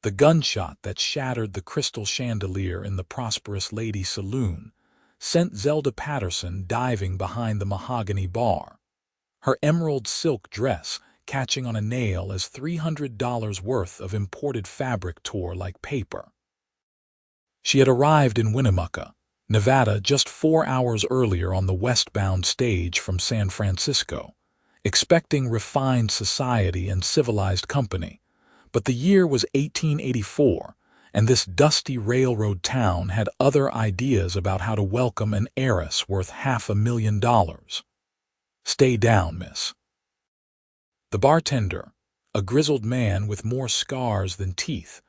The gunshot that shattered the crystal chandelier in the prosperous lady saloon sent Zelda Patterson diving behind the mahogany bar, her emerald silk dress catching on a nail as $300 worth of imported fabric tore like paper. She had arrived in Winnemucca, Nevada just 4 hours earlier on the westbound stage from San Francisco, expecting refined society and civilized company. But the year was 1884, and this dusty railroad town had other ideas about how to welcome an heiress worth $500,000. "Stay down, miss." The bartender, a grizzled man with more scars than teeth,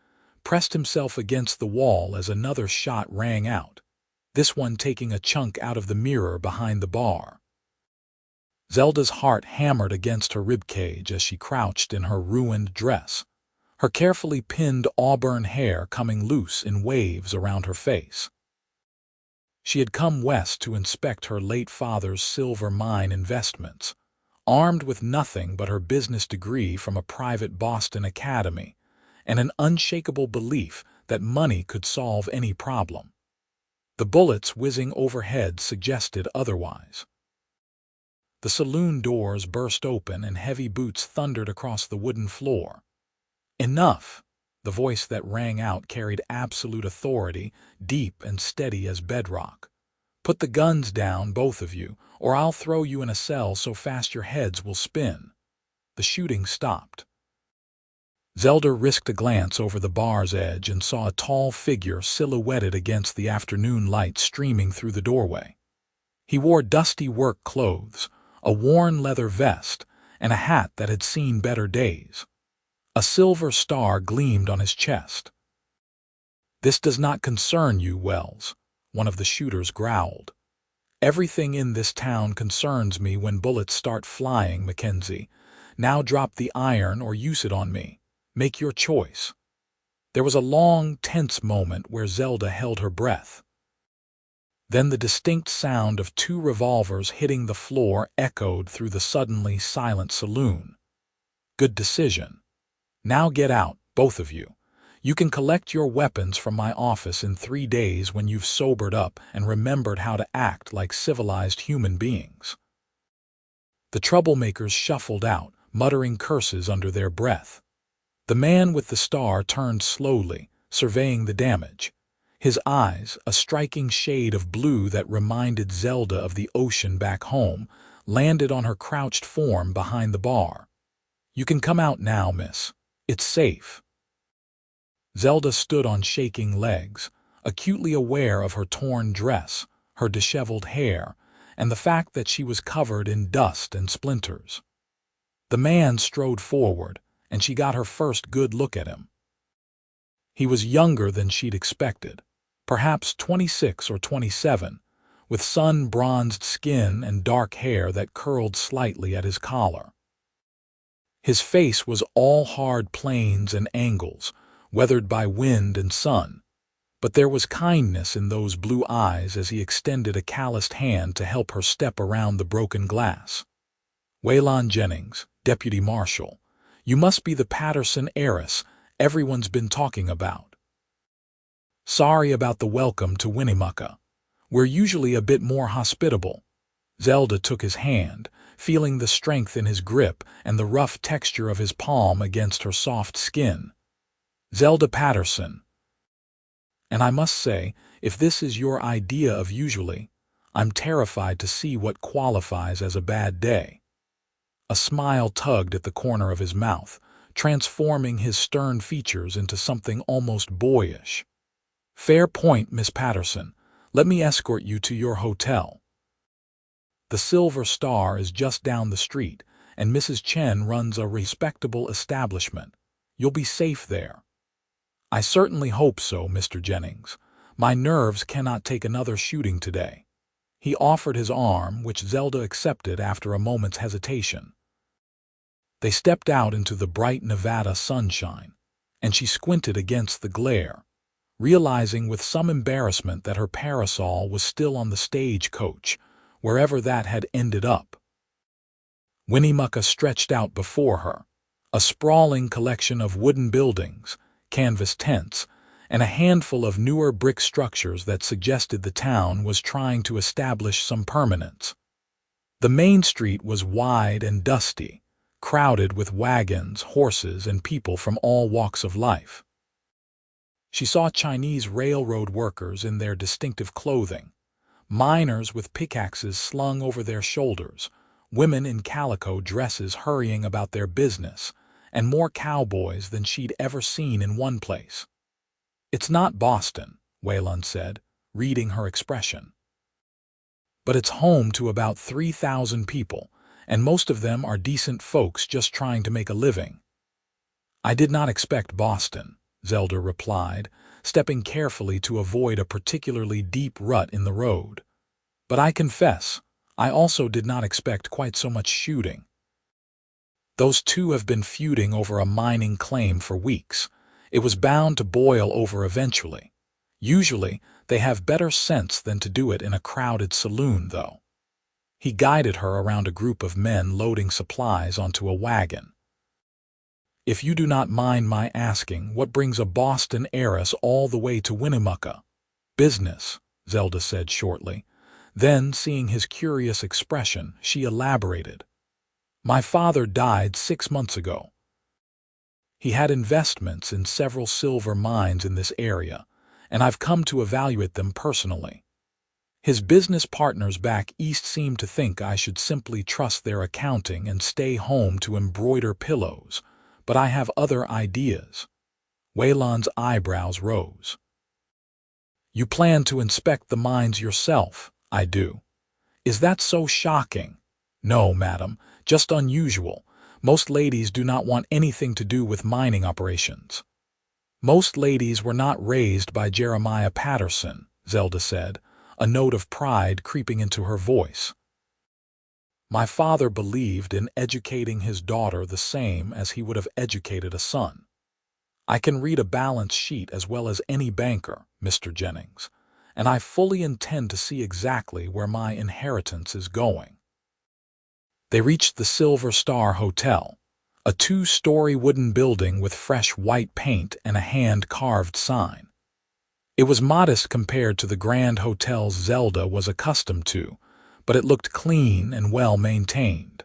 pressed himself against the wall as another shot rang out, this one taking a chunk out of the mirror behind the bar. Zelda's heart hammered against her ribcage as she crouched in her ruined dress, her carefully pinned auburn hair coming loose in waves around her face. She had come west to inspect her late father's silver mine investments, armed with nothing but her business degree from a private Boston academy and an unshakable belief that money could solve any problem. The bullets whizzing overhead suggested otherwise. The saloon doors burst open and heavy boots thundered across the wooden floor. "Enough!" The voice that rang out carried absolute authority, deep and steady as bedrock. "Put the guns down, both of you, or I'll throw you in a cell so fast your heads will spin." The shooting stopped. Zelda risked a glance over the bar's edge and saw a tall figure silhouetted against the afternoon light streaming through the doorway. He wore dusty work clothes, a worn leather vest, and a hat that had seen better days. A silver star gleamed on his chest. "This does not concern you, Wells," one of the shooters growled. "Everything in this town concerns me when bullets start flying, Mackenzie. Now drop the iron or use it on me. Make your choice." There was a long, tense moment where Zelda held her breath. Then the distinct sound of 2 revolvers hitting the floor echoed through the suddenly silent saloon. "Good decision. Now get out, both of you. You can collect your weapons from my office in 3 days when you've sobered up and remembered how to act like civilized human beings." The troublemakers shuffled out, muttering curses under their breath. The man with the star turned slowly, surveying the damage. His eyes, a striking shade of blue that reminded Zelda of the ocean back home, landed on her crouched form behind the bar. "You can come out now, miss. It's safe." Zelda stood on shaking legs, acutely aware of her torn dress, her disheveled hair, and the fact that she was covered in dust and splinters. The man strode forward, and she got her first good look at him. He was younger than she'd expected, perhaps 26 or 27, with sun-bronzed skin and dark hair that curled slightly at his collar. His face was all hard planes and angles, weathered by wind and sun, but there was kindness in those blue eyes as he extended a calloused hand to help her step around the broken glass. "Waylon Jennings, deputy marshal. You must be the Patterson heiress everyone's been talking about. Sorry about the welcome to Winnemucca. We're usually a bit more hospitable." Zelda took his hand, feeling the strength in his grip and the rough texture of his palm against her soft skin. "Zelda Patterson. And I must say, if this is your idea of usually, I'm terrified to see what qualifies as a bad day." A smile tugged at the corner of his mouth, transforming his stern features into something almost boyish. "Fair point, Miss Patterson. Let me escort you to your hotel. The Silver Star is just down the street, and Mrs. Chen runs a respectable establishment. You'll be safe there." "I certainly hope so, Mr. Jennings. My nerves cannot take another shooting today." He offered his arm, which Zelda accepted after a moment's hesitation. They stepped out into the bright Nevada sunshine, and she squinted against the glare, realizing with some embarrassment that her parasol was still on the stagecoach, wherever that had ended up. Winnemucca stretched out before her, a sprawling collection of wooden buildings, canvas tents, and a handful of newer brick structures that suggested the town was trying to establish some permanence. The main street was wide and dusty, crowded with wagons, horses, and people from all walks of life. She saw Chinese railroad workers in their distinctive clothing, miners with pickaxes slung over their shoulders, women in calico dresses hurrying about their business, and more cowboys than she'd ever seen in one place. "It's not Boston," Waylon said, reading her expression. "But it's home to about 3,000 people, and most of them are decent folks just trying to make a living." "I did not expect Boston," Zelda replied, stepping carefully to avoid a particularly deep rut in the road. "But I confess, I also did not expect quite so much shooting. Those two have been feuding over a mining claim for weeks. It was bound to boil over eventually. Usually, they have better sense than to do it in a crowded saloon, though." He guided her around a group of men loading supplies onto a wagon. "If you do not mind my asking, what brings a Boston heiress all the way to Winnemucca?" "Business," Zelda said shortly. Then, seeing his curious expression, she elaborated. "My father died 6 months ago. He had investments in several silver mines in this area, and I've come to evaluate them personally. His business partners back east seem to think I should simply trust their accounting and stay home to embroider pillows, but I have other ideas." Waylon's eyebrows rose. "You plan to inspect the mines yourself?" "I do." "Is that so shocking?" "No, madam, just unusual. Most ladies do not want anything to do with mining operations." "Most ladies were not raised by Jeremiah Patterson," Zelda said, a note of pride creeping into her voice. "My father believed in educating his daughter the same as he would have educated a son. I can read a balance sheet as well as any banker, Mr. Jennings, and I fully intend to see exactly where my inheritance is going." They reached the Silver Star Hotel, a 2-story wooden building with fresh white paint and a hand-carved sign. It was modest compared to the grand hotels Zelda was accustomed to, but it looked clean and well-maintained.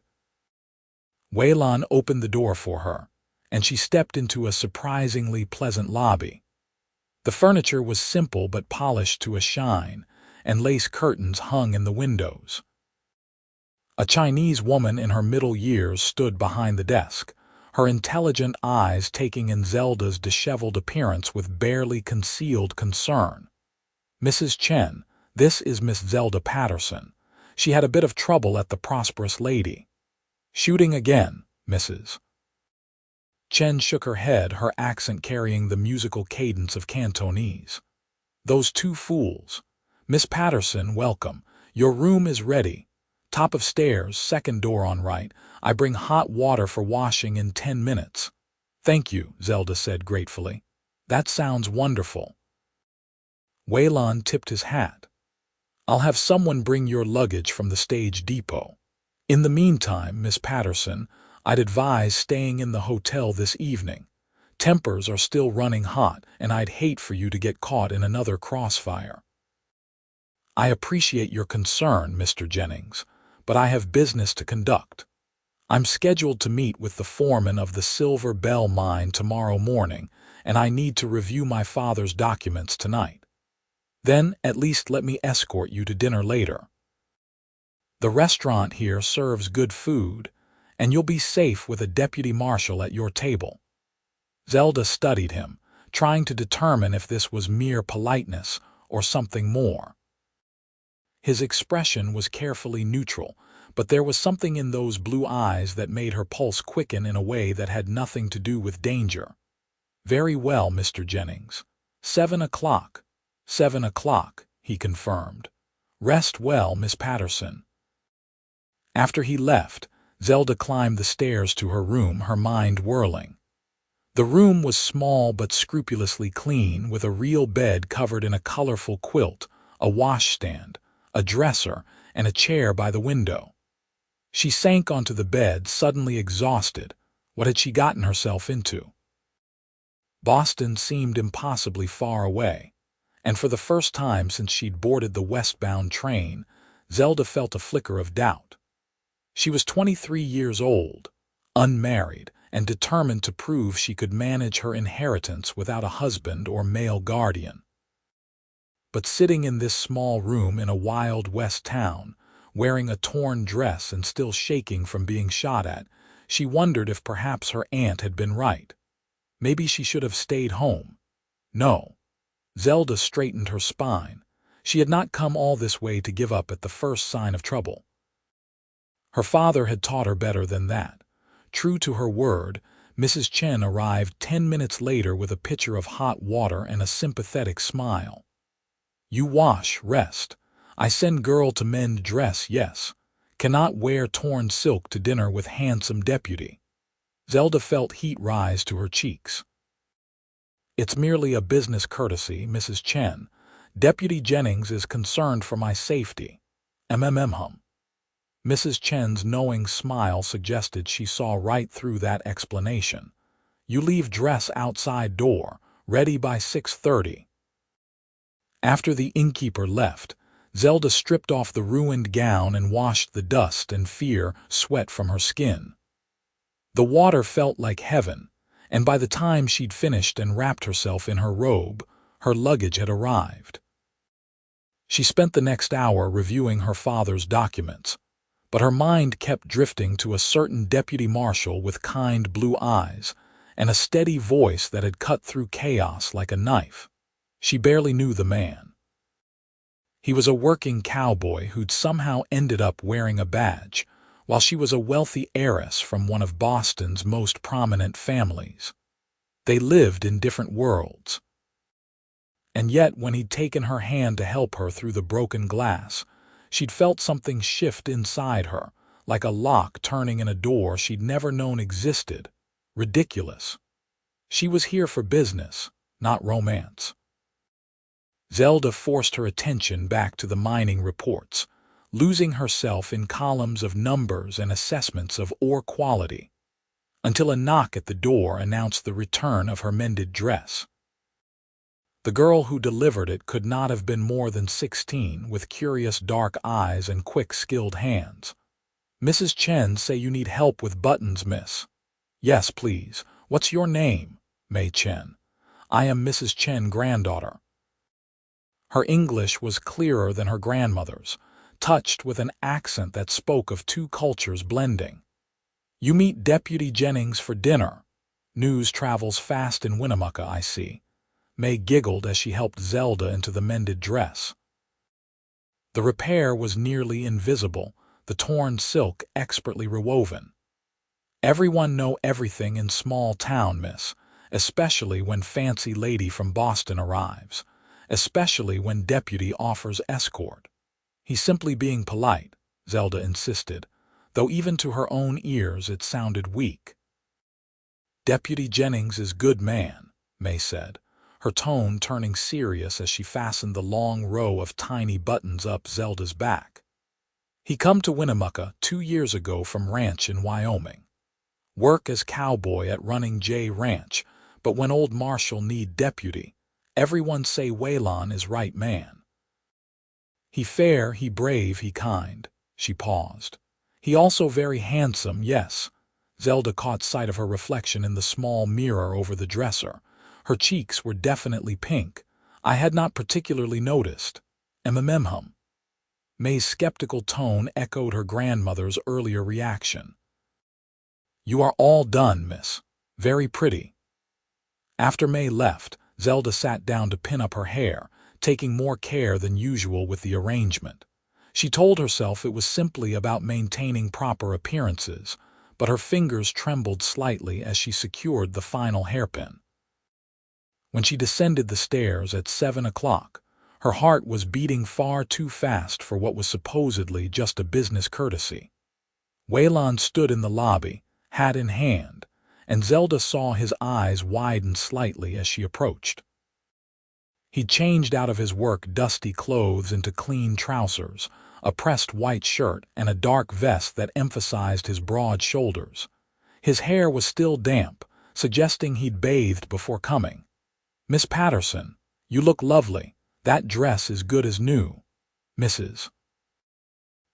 Waylon opened the door for her, and she stepped into a surprisingly pleasant lobby. The furniture was simple but polished to a shine, and lace curtains hung in the windows. A Chinese woman in her middle years stood behind the desk, her intelligent eyes taking in Zelda's disheveled appearance with barely concealed concern. "Mrs. Chen, this is Miss Zelda Patterson. She had a bit of trouble at the Prosperous Lady." "Shooting again, Mrs." Chen shook her head, her accent carrying the musical cadence of Cantonese. "Those two fools. Miss Patterson, welcome. Your room is ready. Top of stairs, second door on right. I bring hot water for washing in 10 minutes. "Thank you," Zelda said gratefully. "That sounds wonderful." Waylon tipped his hat. "I'll have someone bring your luggage from the stage depot. In the meantime, Miss Patterson, I'd advise staying in the hotel this evening. Tempers are still running hot, and I'd hate for you to get caught in another crossfire." "I appreciate your concern, Mr. Jennings, but I have business to conduct. I'm scheduled to meet with the foreman of the Silver Bell mine tomorrow morning, and I need to review my father's documents tonight. Then at least let me escort you to dinner later. The restaurant here serves good food, and you'll be safe with a deputy marshal at your table." Zelda studied him, trying to determine if this was mere politeness or something more. His expression was carefully neutral, but there was something in those blue eyes that made her pulse quicken in a way that had nothing to do with danger. "Very well, Mr. Jennings. 7 o'clock. 7 o'clock, he confirmed. "Rest well, Miss Patterson." After he left, Zelda climbed the stairs to her room, her mind whirling. The room was small but scrupulously clean, with a real bed covered in a colorful quilt, a washstand, a dresser, and a chair by the window. She sank onto the bed, suddenly exhausted. What had she gotten herself into? Boston seemed impossibly far away, and for the first time since she'd boarded the westbound train, Zelda felt a flicker of doubt. She was 23 years old, unmarried, and determined to prove she could manage her inheritance without a husband or male guardian. But sitting in this small room in a Wild West town, wearing a torn dress and still shaking from being shot at, she wondered if perhaps her aunt had been right. Maybe she should have stayed home. No. Zelda straightened her spine. She had not come all this way to give up at the first sign of trouble. Her father had taught her better than that. True to her word, Mrs. Chen arrived 10 minutes later with a pitcher of hot water and a sympathetic smile. "You wash, rest. I send girl to mend dress, yes. Cannot wear torn silk to dinner with handsome deputy." Zelda felt heat rise to her cheeks. "It's merely a business courtesy, Mrs. Chen. Deputy Jennings is concerned for my safety." Hum. Mrs. Chen's knowing smile suggested she saw right through that explanation. "You leave dress outside door, ready by 6:30. After the innkeeper left, Zelda stripped off the ruined gown and washed the dust and sweat from her skin. The water felt like heaven, and by the time she'd finished and wrapped herself in her robe, her luggage had arrived. She spent the next hour reviewing her father's documents, but her mind kept drifting to a certain deputy marshal with kind blue eyes and a steady voice that had cut through chaos like a knife. She barely knew the man. He was a working cowboy who'd somehow ended up wearing a badge, while she was a wealthy heiress from one of Boston's most prominent families. They lived in different worlds. And yet, when he'd taken her hand to help her through the broken glass, she'd felt something shift inside her, like a lock turning in a door she'd never known existed. Ridiculous. She was here for business, not romance. Zelda forced her attention back to the mining reports, losing herself in columns of numbers and assessments of ore quality, until a knock at the door announced the return of her mended dress. The girl who delivered it could not have been more than 16, with curious dark eyes and quick, skilled hands. "Mrs. Chen say you need help with buttons, miss." "Yes, please. What's your name?" "Mei Chen. I am Mrs. Chen, granddaughter." Her English was clearer than her grandmother's, touched with an accent that spoke of two cultures blending. "You meet Deputy Jennings for dinner. News travels fast in Winnemucca, I see." May giggled as she helped Zelda into the mended dress. The repair was nearly invisible, the torn silk expertly rewoven. "Everyone know everything in small town, miss, especially when fancy lady from Boston arrives, especially when deputy offers escort." "He's simply being polite," Zelda insisted, though even to her own ears it sounded weak. "Deputy Jennings is good man," May said, her tone turning serious as she fastened the long row of tiny buttons up Zelda's back. "He come to Winnemucca 2 years ago from ranch in Wyoming. Work as cowboy at Running J Ranch, but when old marshal need deputy, everyone say Waylon is right man. He fair, he brave, he kind." She paused. "He also very handsome, yes." Zelda caught sight of her reflection in the small mirror over the dresser. Her cheeks were definitely pink. "I had not particularly noticed." Hum. May's skeptical tone echoed her grandmother's earlier reaction. "You are all done, miss. Very pretty." After May left, Zelda sat down to pin up her hair, taking more care than usual with the arrangement. She told herself it was simply about maintaining proper appearances, but her fingers trembled slightly as she secured the final hairpin. When she descended the stairs at 7 o'clock, her heart was beating far too fast for what was supposedly just a business courtesy. Waylon stood in the lobby, hat in hand, and Zelda saw his eyes widen slightly as she approached. He'd changed out of his work-dusty clothes into clean trousers, a pressed white shirt, and a dark vest that emphasized his broad shoulders. His hair was still damp, suggesting he'd bathed before coming. "Miss Patterson, you look lovely. That dress is good as new. Mrs.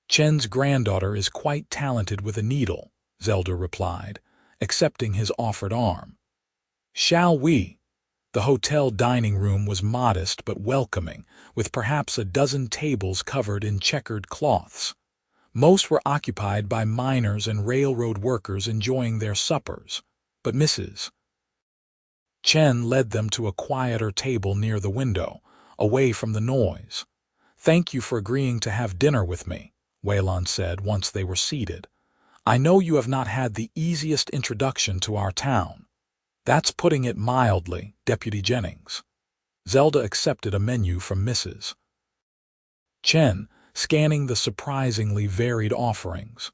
Chen's granddaughter is quite talented with a needle," Zelda replied, accepting his offered arm. "Shall we?" The hotel dining room was modest but welcoming, with perhaps a dozen tables covered in checkered cloths. Most were occupied by miners and railroad workers enjoying their suppers, but Mrs. Chen led them to a quieter table near the window, away from the noise. "Thank you for agreeing to have dinner with me," Waylon said once they were seated. "I know you have not had the easiest introduction to our town." "That's putting it mildly, Deputy Jennings." Zelda accepted a menu from Mrs. Chen, scanning the surprisingly varied offerings.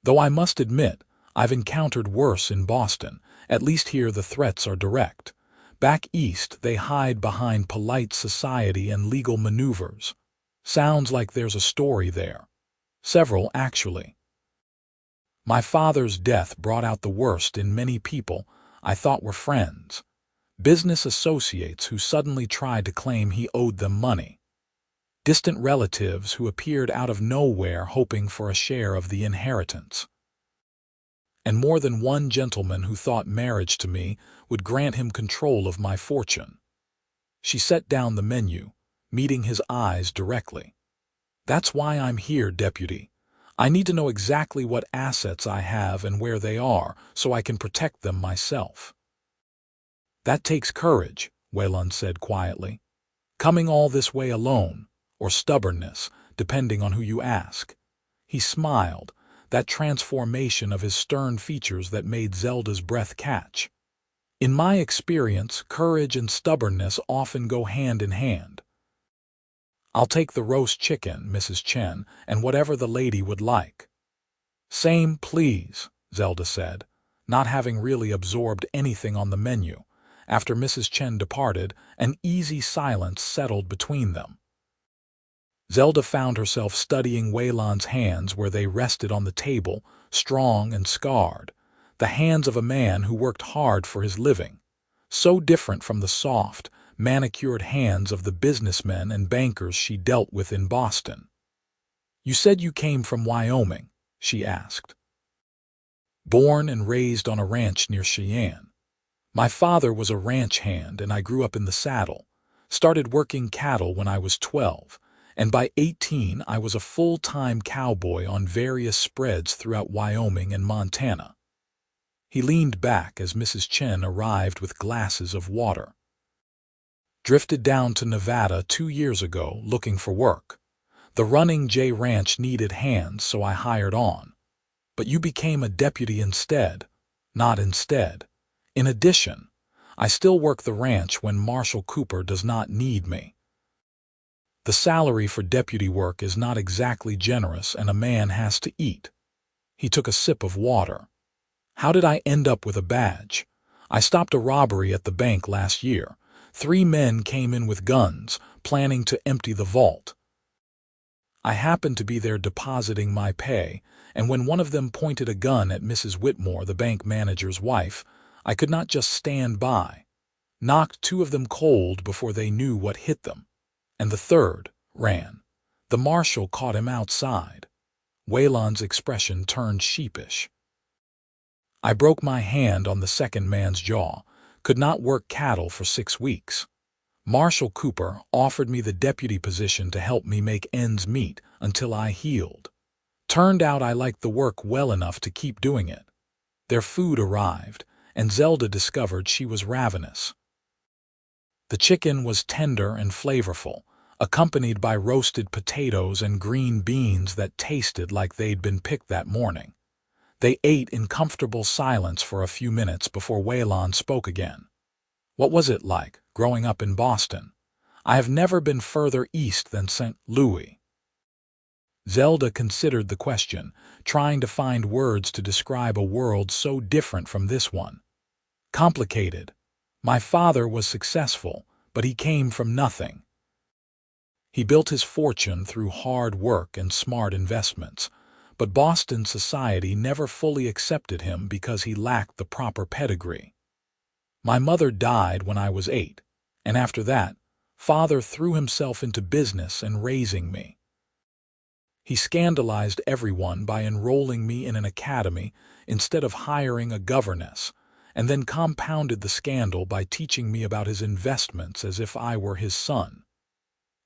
"Though I must admit, I've encountered worse in Boston. At least here the threats are direct. Back east they hide behind polite society and legal maneuvers. Sounds like there's a story there." "Several, actually. My father's death brought out the worst in many people I thought were friends. Business associates who suddenly tried to claim he owed them money. Distant relatives who appeared out of nowhere hoping for a share of the inheritance. And more than one gentleman who thought marriage to me would grant him control of my fortune." She set down the menu, meeting his eyes directly. "That's why I'm here, Deputy. I need to know exactly what assets I have and where they are, so I can protect them myself." "That takes courage," Waylon said quietly. "Coming all this way alone, or stubbornness, depending on who you ask." He smiled, that transformation of his stern features that made Zelda's breath catch. "In my experience, courage and stubbornness often go hand in hand." "I'll take the roast chicken, Mrs. Chen, and whatever the lady would like." "Same, please," Zelda said, not having really absorbed anything on the menu. After Mrs. Chen departed, an easy silence settled between them. Zelda found herself studying Waylon's hands where they rested on the table, strong and scarred, the hands of a man who worked hard for his living, so different from the soft, manicured hands of the businessmen and bankers she dealt with in Boston. "You said you came from Wyoming," she asked. "Born and raised on a ranch near Cheyenne. My father was a ranch hand and I grew up in the saddle. Started working cattle when I was 12, and by 18 I was a full-time cowboy on various spreads throughout Wyoming and Montana." He leaned back as Mrs. Chen arrived with glasses of water. "Drifted down to Nevada 2 years ago looking for work. The Running J Ranch needed hands, so I hired on. But you became a deputy instead." "Not instead. In addition, I still work the ranch when Marshal Cooper does not need me. The salary for deputy work is not exactly generous and a man has to eat." He took a sip of water. "How did I end up with a badge? I stopped a robbery at the bank last year. 3 men came in with guns, planning to empty the vault. I happened to be there depositing my pay, and when one of them pointed a gun at Mrs. Whitmore, the bank manager's wife, I could not just stand by. Knocked 2 of them cold before they knew what hit them. And the third ran. The marshal caught him outside." Waylon's expression turned sheepish. "I broke my hand on the second man's jaw, could not work cattle for 6 weeks. Marshal Cooper offered me the deputy position to help me make ends meet until I healed. Turned out I liked the work well enough to keep doing it." Their food arrived, and Zelda discovered she was ravenous. The chicken was tender and flavorful, accompanied by roasted potatoes and green beans that tasted like they'd been picked that morning. They ate in comfortable silence for a few minutes before Waylon spoke again. "What was it like, growing up in Boston? I have never been further east than St. Louis." Zelda considered the question, trying to find words to describe a world so different from this one. "Complicated. My father was successful, but he came from nothing. He built his fortune through hard work and smart investments, but Boston society never fully accepted him because he lacked the proper pedigree. My mother died when I was 8, and after that, Father threw himself into business and raising me. He scandalized everyone by enrolling me in an academy instead of hiring a governess, and then compounded the scandal by teaching me about his investments as if I were his son.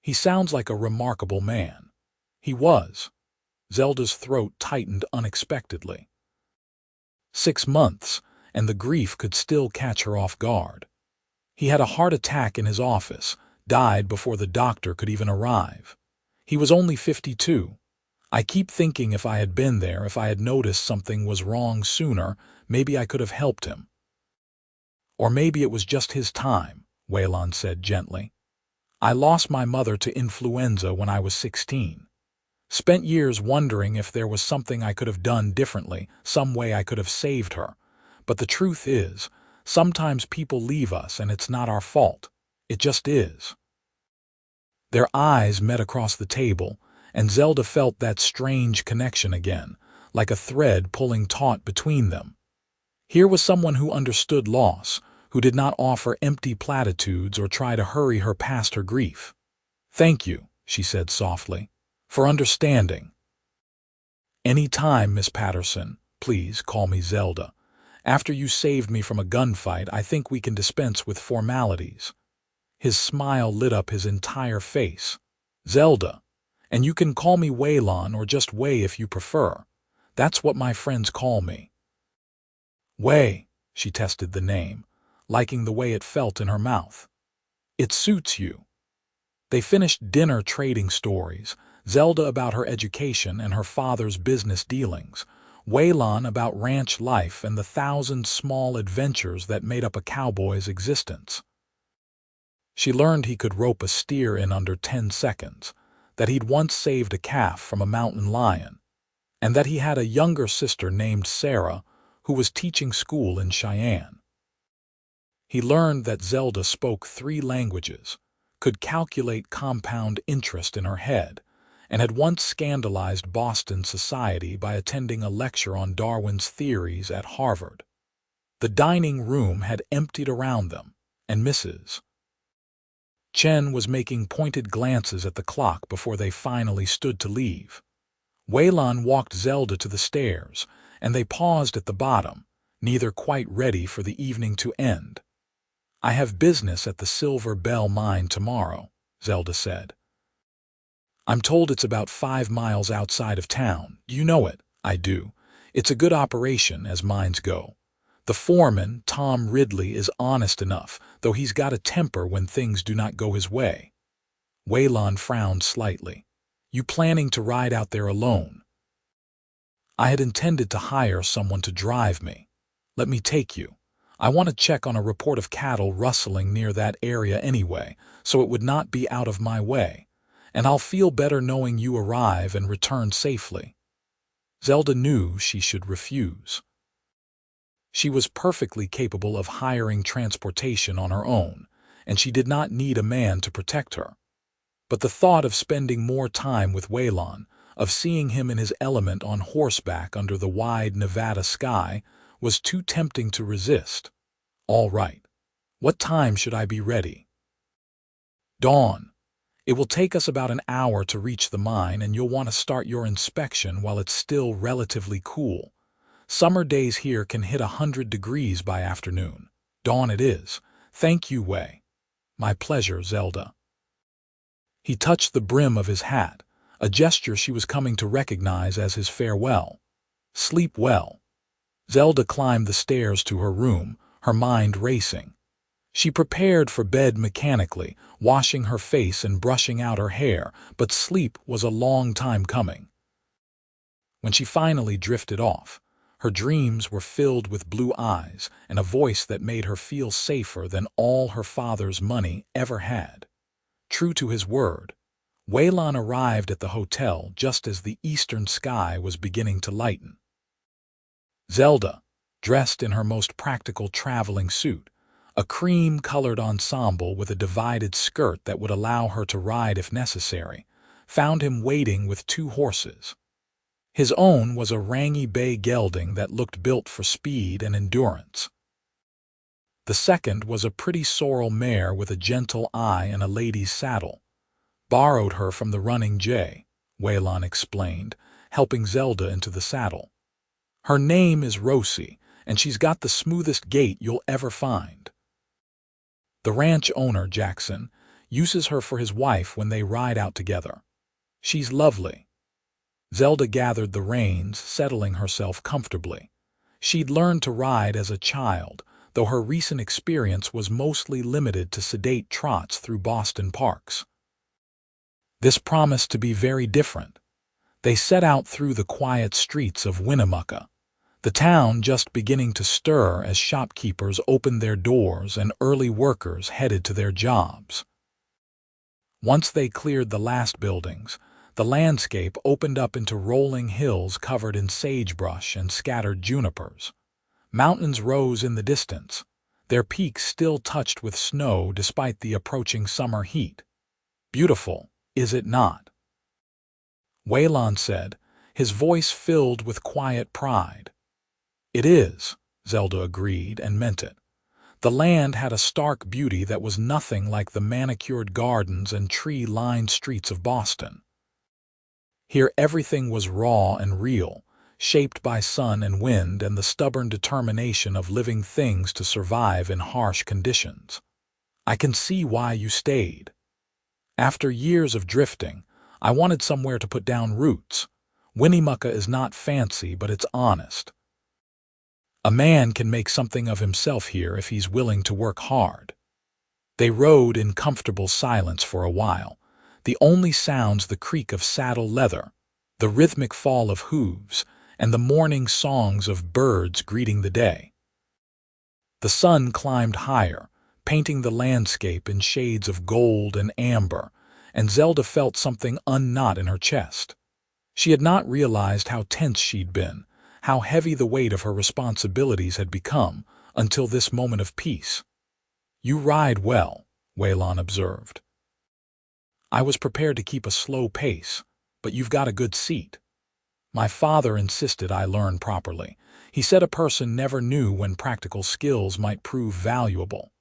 He sounds like a remarkable man. He was. Zelda's throat tightened unexpectedly. 6 months, and the grief could still catch her off guard. He had a heart attack in his office, died before the doctor could even arrive. He was only 52. I keep thinking if I had been there, if I had noticed something was wrong sooner, maybe I could have helped him. Or maybe it was just his time, Waylon said gently. I lost my mother to influenza when I was 16. Spent years wondering if there was something I could have done differently, some way I could have saved her. But the truth is, sometimes people leave us and it's not our fault. It just is. Their eyes met across the table, and Zelda felt that strange connection again, like a thread pulling taut between them. Here was someone who understood loss, who did not offer empty platitudes or try to hurry her past her grief. "Thank you," she said softly, "for understanding." "Any time, Miss Patterson. Please call me Zelda. After you saved me from a gunfight, I think we can dispense with formalities." His smile lit up his entire face. "Zelda. And you can call me Waylon or just Way if you prefer. That's what my friends call me." "Way," she tested the name, liking the way it felt in her mouth. "It suits you." They finished dinner trading stories, Zelda about her education and her father's business dealings, Waylon about ranch life and the 1,000 small adventures that made up a cowboy's existence. She learned he could rope a steer in under 10 seconds, that he'd once saved a calf from a mountain lion, and that he had a younger sister named Sarah who was teaching school in Cheyenne. He learned that Zelda spoke 3 languages, could calculate compound interest in her head, and had once scandalized Boston society by attending a lecture on Darwin's theories at Harvard. The dining room had emptied around them, and Mrs. Chen was making pointed glances at the clock before they finally stood to leave. Waylon walked Zelda to the stairs, and they paused at the bottom, neither quite ready for the evening to end. "I have business at the Silver Bell mine tomorrow," Zelda said. "I'm told it's about 5 miles outside of town. You know it." "I do. It's a good operation, as mines go. The foreman, Tom Ridley, is honest enough, though he's got a temper when things do not go his way." Waylon frowned slightly. "You planning to ride out there alone?" "I had intended to hire someone to drive me. Let me take you. I want to check on a report of cattle rustling near that area anyway, so it would not be out of my way. And I'll feel better knowing you arrive and return safely." Zelda knew she should refuse. She was perfectly capable of hiring transportation on her own, and she did not need a man to protect her. But the thought of spending more time with Waylon, of seeing him in his element on horseback under the wide Nevada sky, was too tempting to resist. "All right. What time should I be ready?" "Dawn. It will take us about an hour to reach the mine, and you'll want to start your inspection while it's still relatively cool. Summer days here can hit 100 degrees by afternoon. Dawn it is. Thank you, Way." "My pleasure, Zelda." He touched the brim of his hat, a gesture she was coming to recognize as his farewell. "Sleep well." Zelda climbed the stairs to her room, her mind racing. She prepared for bed mechanically, washing her face and brushing out her hair, but sleep was a long time coming. When she finally drifted off, her dreams were filled with blue eyes and a voice that made her feel safer than all her father's money ever had. True to his word, Waylon arrived at the hotel just as the eastern sky was beginning to lighten. Zelda, dressed in her most practical traveling suit, a cream-colored ensemble with a divided skirt that would allow her to ride if necessary, found him waiting with 2 horses. His own was a rangy bay gelding that looked built for speed and endurance. The second was a pretty sorrel mare with a gentle eye and a lady's saddle. Borrowed her from the running jay, Waylon explained, helping Zelda into the saddle. Her name is Rosie, and she's got the smoothest gait you'll ever find. The ranch owner, Jackson, uses her for his wife when they ride out together. She's lovely. Zelda gathered the reins, settling herself comfortably. She'd learned to ride as a child, though her recent experience was mostly limited to sedate trots through Boston parks. This promised to be very different. They set out through the quiet streets of Winnemucca, the town just beginning to stir as shopkeepers opened their doors and early workers headed to their jobs. Once they cleared the last buildings, the landscape opened up into rolling hills covered in sagebrush and scattered junipers. Mountains rose in the distance, their peaks still touched with snow despite the approaching summer heat. Beautiful, is it not? Waylon said, his voice filled with quiet pride. It is, Zelda agreed and meant it. The land had a stark beauty that was nothing like the manicured gardens and tree-lined streets of Boston. Here everything was raw and real, shaped by sun and wind and the stubborn determination of living things to survive in harsh conditions. I can see why you stayed. After years of drifting, I wanted somewhere to put down roots. Winnemucca is not fancy, but it's honest. A man can make something of himself here if he's willing to work hard. They rode in comfortable silence for a while, the only sounds the creak of saddle leather, the rhythmic fall of hooves, and the morning songs of birds greeting the day. The sun climbed higher, painting the landscape in shades of gold and amber, and Zelda felt something unknot in her chest. She had not realized how tense she'd been, how heavy the weight of her responsibilities had become, until this moment of peace. "You ride well," Waylon observed. "I was prepared to keep a slow pace, but you've got a good seat. My father insisted I learn properly. He said a person never knew when practical skills might prove valuable."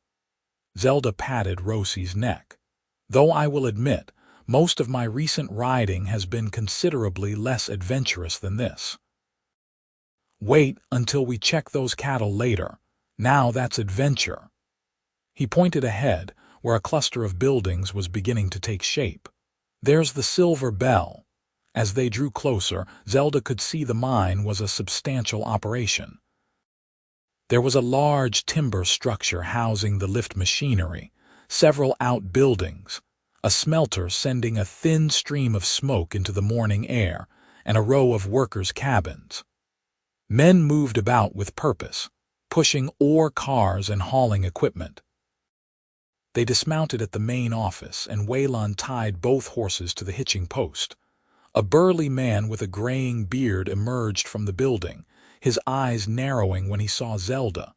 Zelda patted Rosie's neck. "Though I will admit, most of my recent riding has been considerably less adventurous than this." "Wait until we check those cattle later. Now that's adventure." He pointed ahead, where a cluster of buildings was beginning to take shape. "There's the Silver Bell." As they drew closer, Zelda could see the mine was a substantial operation. There was a large timber structure housing the lift machinery, several outbuildings, a smelter sending a thin stream of smoke into the morning air, and a row of workers' cabins. Men moved about with purpose, pushing ore cars and hauling equipment. They dismounted at the main office, and Waylon tied both horses to the hitching post. A burly man with a graying beard emerged from the building, his eyes narrowing when he saw Zelda.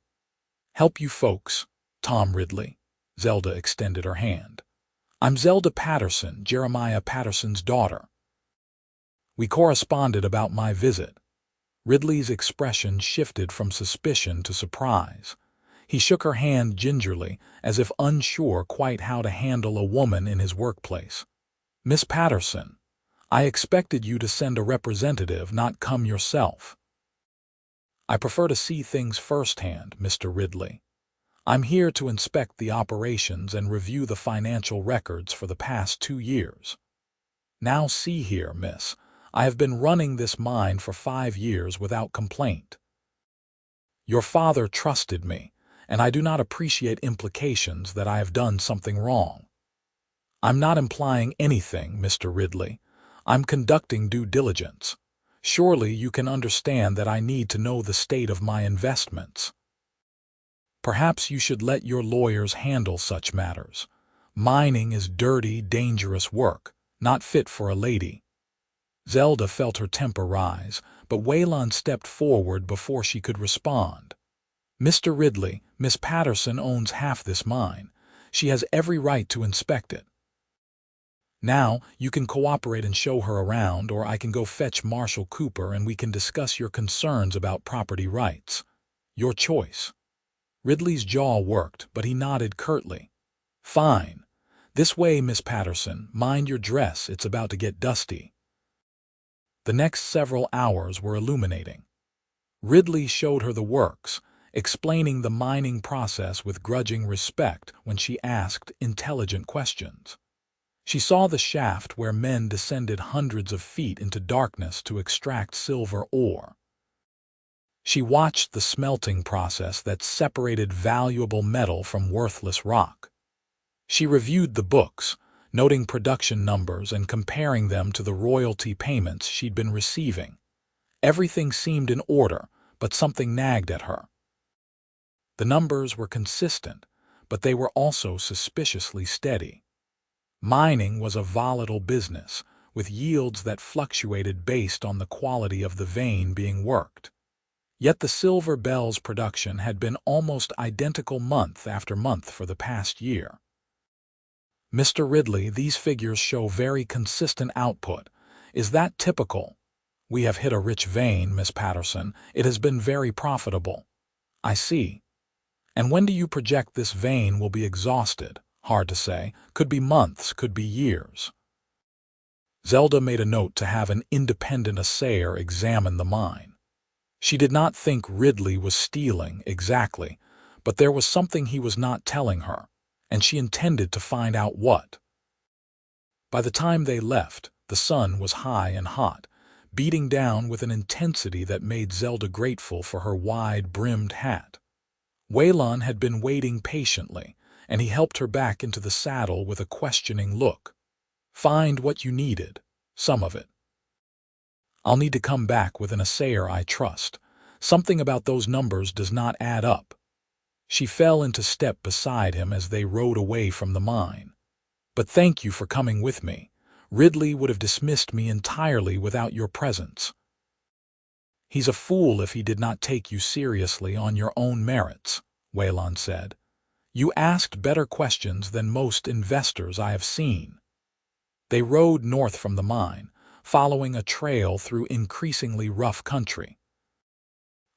"Help you folks, Tom Ridley." Zelda extended her hand. "I'm Zelda Patterson, Jeremiah Patterson's daughter." "We corresponded about my visit." Ridley's expression shifted from suspicion to surprise. He shook her hand gingerly, as if unsure quite how to handle a woman in his workplace. "Miss Patterson, I expected you to send a representative, not come yourself." "I prefer to see things firsthand, Mr. Ridley. I'm here to inspect the operations and review the financial records for the past 2 years. Now see here, miss, I have been running this mine for 5 years without complaint. Your father trusted me, and I do not appreciate implications that I have done something wrong." "I'm not implying anything, Mr. Ridley. I'm conducting due diligence. Surely you can understand that I need to know the state of my investments." "Perhaps you should let your lawyers handle such matters. Mining is dirty, dangerous work, not fit for a lady." Zelda felt her temper rise, but Waylon stepped forward before she could respond. "Mr. Ridley, Miss Patterson owns half this mine. She has every right to inspect it. Now, you can cooperate and show her around, or I can go fetch Marshal Cooper and we can discuss your concerns about property rights. Your choice." Ridley's jaw worked, but he nodded curtly. "Fine. This way, Miss Patterson. Mind your dress, it's about to get dusty." The next several hours were illuminating. Ridley showed her the works, explaining the mining process with grudging respect when she asked intelligent questions. She saw the shaft where men descended hundreds of feet into darkness to extract silver ore. She watched the smelting process that separated valuable metal from worthless rock. She reviewed the books, noting production numbers and comparing them to the royalty payments she'd been receiving. Everything seemed in order, but something nagged at her. The numbers were consistent, but they were also suspiciously steady. Mining was a volatile business, with yields that fluctuated based on the quality of the vein being worked. Yet the Silver Bell's production had been almost identical month after month for the past year. "Mr. Ridley, these figures show very consistent output. Is that typical?" "We have hit a rich vein, Miss Patterson. It has been very profitable." "I see. And when do you project this vein will be exhausted?" "Hard to say. Could be months, could be years." Zelda made a note to have an independent assayer examine the mine. She did not think Ridley was stealing exactly, but there was something he was not telling her, and she intended to find out what. By the time they left, the sun was high and hot, beating down with an intensity that made Zelda grateful for her wide-brimmed hat. Waylon had been waiting patiently, and he helped her back into the saddle with a questioning look. "Find what you needed, some of it. I'll need to come back with an assayer I trust. Something about those numbers does not add up." She fell into step beside him as they rode away from the mine. "But thank you for coming with me. Ridley would have dismissed me entirely without your presence." "He's a fool if he did not take you seriously on your own merits," Waylon said. "You asked better questions than most investors I have seen." They rode north from the mine, following a trail through increasingly rough country.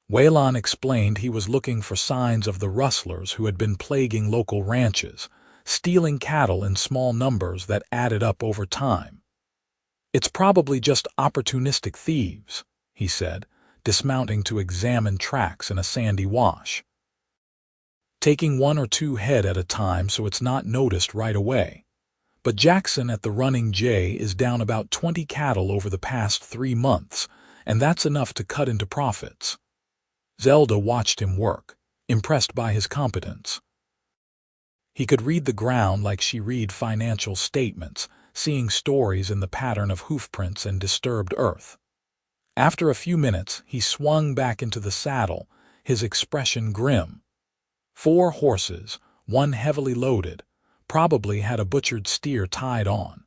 Waylon explained he was looking for signs of the rustlers who had been plaguing local ranches, stealing cattle in small numbers that added up over time. "It's probably just opportunistic thieves," he said, dismounting to examine tracks in a sandy wash. "Taking one or two head at a time so it's not noticed right away. But Jackson at the Running J is down about 20 cattle over the past 3 months, and that's enough to cut into profits." Zelda watched him work, impressed by his competence. He could read the ground like she read financial statements, seeing stories in the pattern of hoofprints and disturbed earth. After a few minutes, he swung back into the saddle, his expression grim. 4 horses, one heavily loaded, probably had a butchered steer tied on.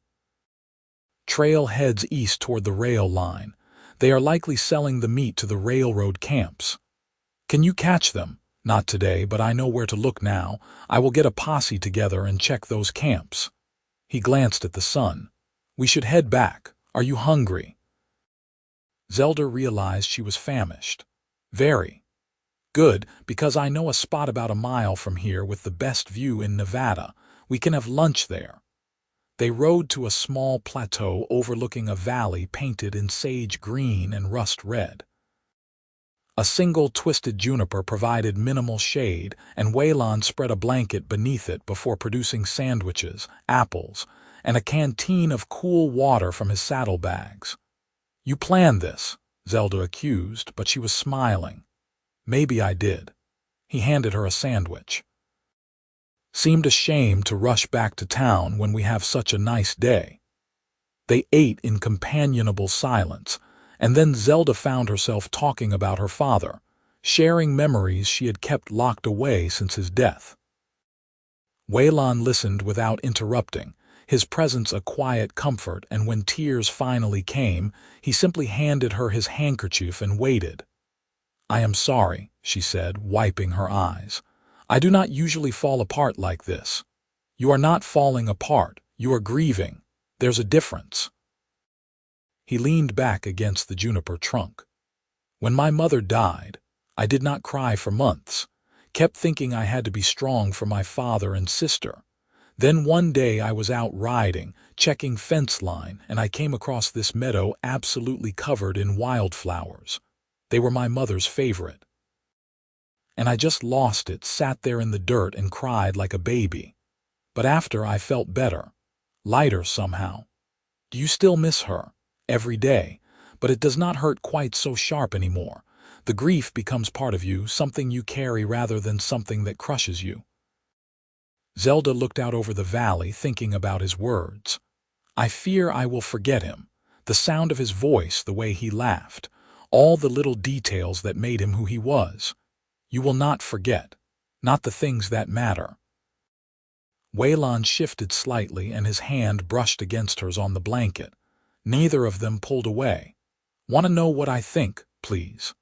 "Trail heads east toward the rail line. They are likely selling the meat to the railroad camps. Can you catch them? Not today, but I know where to look now. I will get a posse together and check those camps." He glanced at the sun. "We should head back. Are you hungry?" Zelda realized she was famished. "Very. Good, because I know a spot about a mile from here with the best view in Nevada. We can have lunch there." They rode to a small plateau overlooking a valley painted in sage green and rust red. A single twisted juniper provided minimal shade, and Waylon spread a blanket beneath it before producing sandwiches, apples, and a canteen of cool water from his saddlebags. "You planned this," Zelda accused, but she was smiling. "Maybe I did." He handed her a sandwich. "Seemed ashamed to rush back to town when we have such a nice day." They ate in companionable silence, and then Zelda found herself talking about her father, sharing memories she had kept locked away since his death. Waylon listened without interrupting, his presence a quiet comfort, and when tears finally came, he simply handed her his handkerchief and waited. "I am sorry," she said, wiping her eyes. "I do not usually fall apart like this." "You are not falling apart, you are grieving. There's a difference." He leaned back against the juniper trunk. "When my mother died, I did not cry for months. kept thinking I had to be strong for my father and sister. Then one day I was out riding, checking fence line, and I came across this meadow absolutely covered in wildflowers. They were my mother's favorite. And I just lost it, sat there in the dirt and cried like a baby. But after I felt better, lighter somehow. Do you still miss her? Every day. But it does not hurt quite so sharp anymore. The grief becomes part of you, something you carry rather than something that crushes you. Zelda looked out over the valley, thinking about his words. I fear I will forget him. The sound of his voice, the way he laughed, all the little details that made him who he was. You will not forget. Not the things that matter. Waylon shifted slightly and his hand brushed against hers on the blanket. Neither of them pulled away. Want to know what I think, please?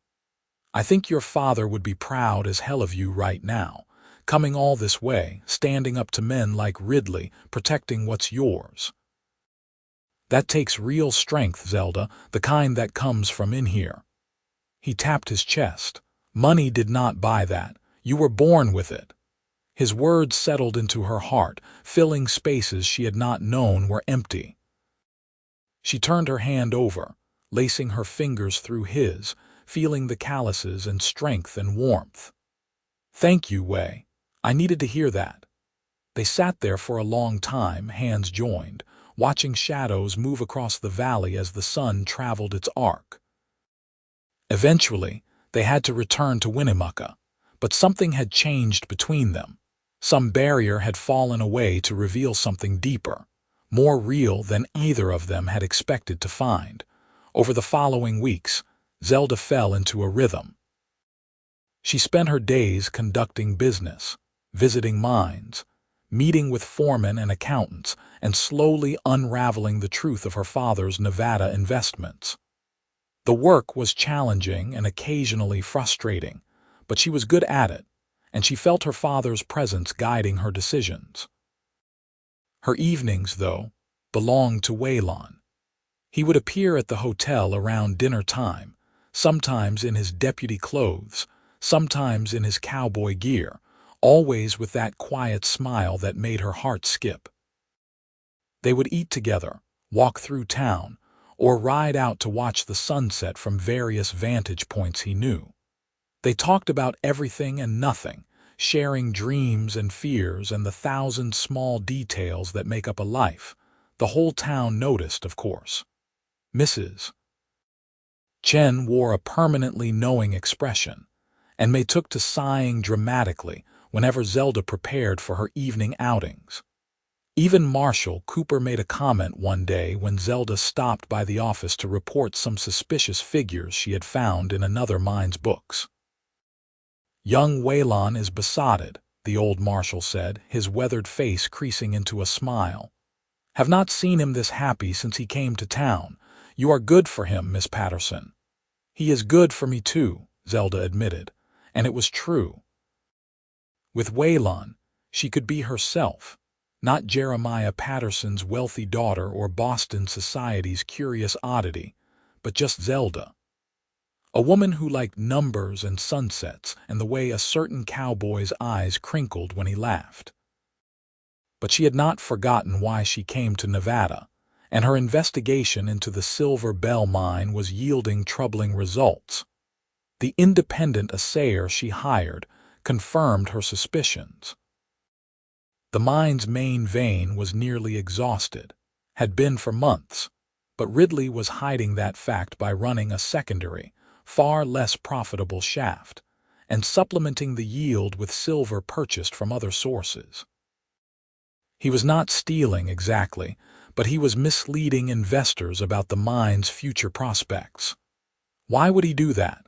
I think your father would be proud as hell of you right now, coming all this way, standing up to men like Ridley, protecting what's yours. That takes real strength, Zelda, the kind that comes from in here. He tapped his chest. Money did not buy that. You were born with it. His words settled into her heart, filling spaces she had not known were empty. She turned her hand over, lacing her fingers through his, feeling the calluses and strength and warmth. Thank you, Way. I needed to hear that. They sat there for a long time, hands joined, watching shadows move across the valley as the sun traveled its arc. Eventually, they had to return to Winnemucca, but something had changed between them. Some barrier had fallen away to reveal something deeper, more real than either of them had expected to find. Over the following weeks, Zelda fell into a rhythm. She spent her days conducting business, visiting mines, meeting with foremen and accountants, and slowly unraveling the truth of her father's Nevada investments. The work was challenging and occasionally frustrating, but she was good at it, and she felt her father's presence guiding her decisions. Her evenings, though, belonged to Waylon. He would appear at the hotel around dinner time, sometimes in his deputy clothes, sometimes in his cowboy gear, always with that quiet smile that made her heart skip. They would eat together, walk through town, or ride out to watch the sunset from various vantage points he knew. They talked about everything and nothing, sharing dreams and fears and the thousand small details that make up a life. The whole town noticed, of course. Mrs. Chen wore a permanently knowing expression, and May took to sighing dramatically whenever Zelda prepared for her evening outings. Even Marshal Cooper made a comment one day when Zelda stopped by the office to report some suspicious figures she had found in another mine's books. Young Waylon is besotted, the old marshal said, his weathered face creasing into a smile. Have not seen him this happy since he came to town. You are good for him, Miss Patterson. He is good for me too, Zelda admitted, and it was true. With Waylon, she could be herself, not Jeremiah Patterson's wealthy daughter or Boston society's curious oddity, but just Zelda. A woman who liked numbers and sunsets and the way a certain cowboy's eyes crinkled when he laughed. But she had not forgotten why she came to Nevada, and her investigation into the Silver Bell mine was yielding troubling results. The independent assayer she hired confirmed her suspicions. The mine's main vein was nearly exhausted, had been for months, but Ridley was hiding that fact by running a secondary, far less profitable shaft, and supplementing the yield with silver purchased from other sources. He was not stealing exactly, but he was misleading investors about the mine's future prospects. Why would he do that?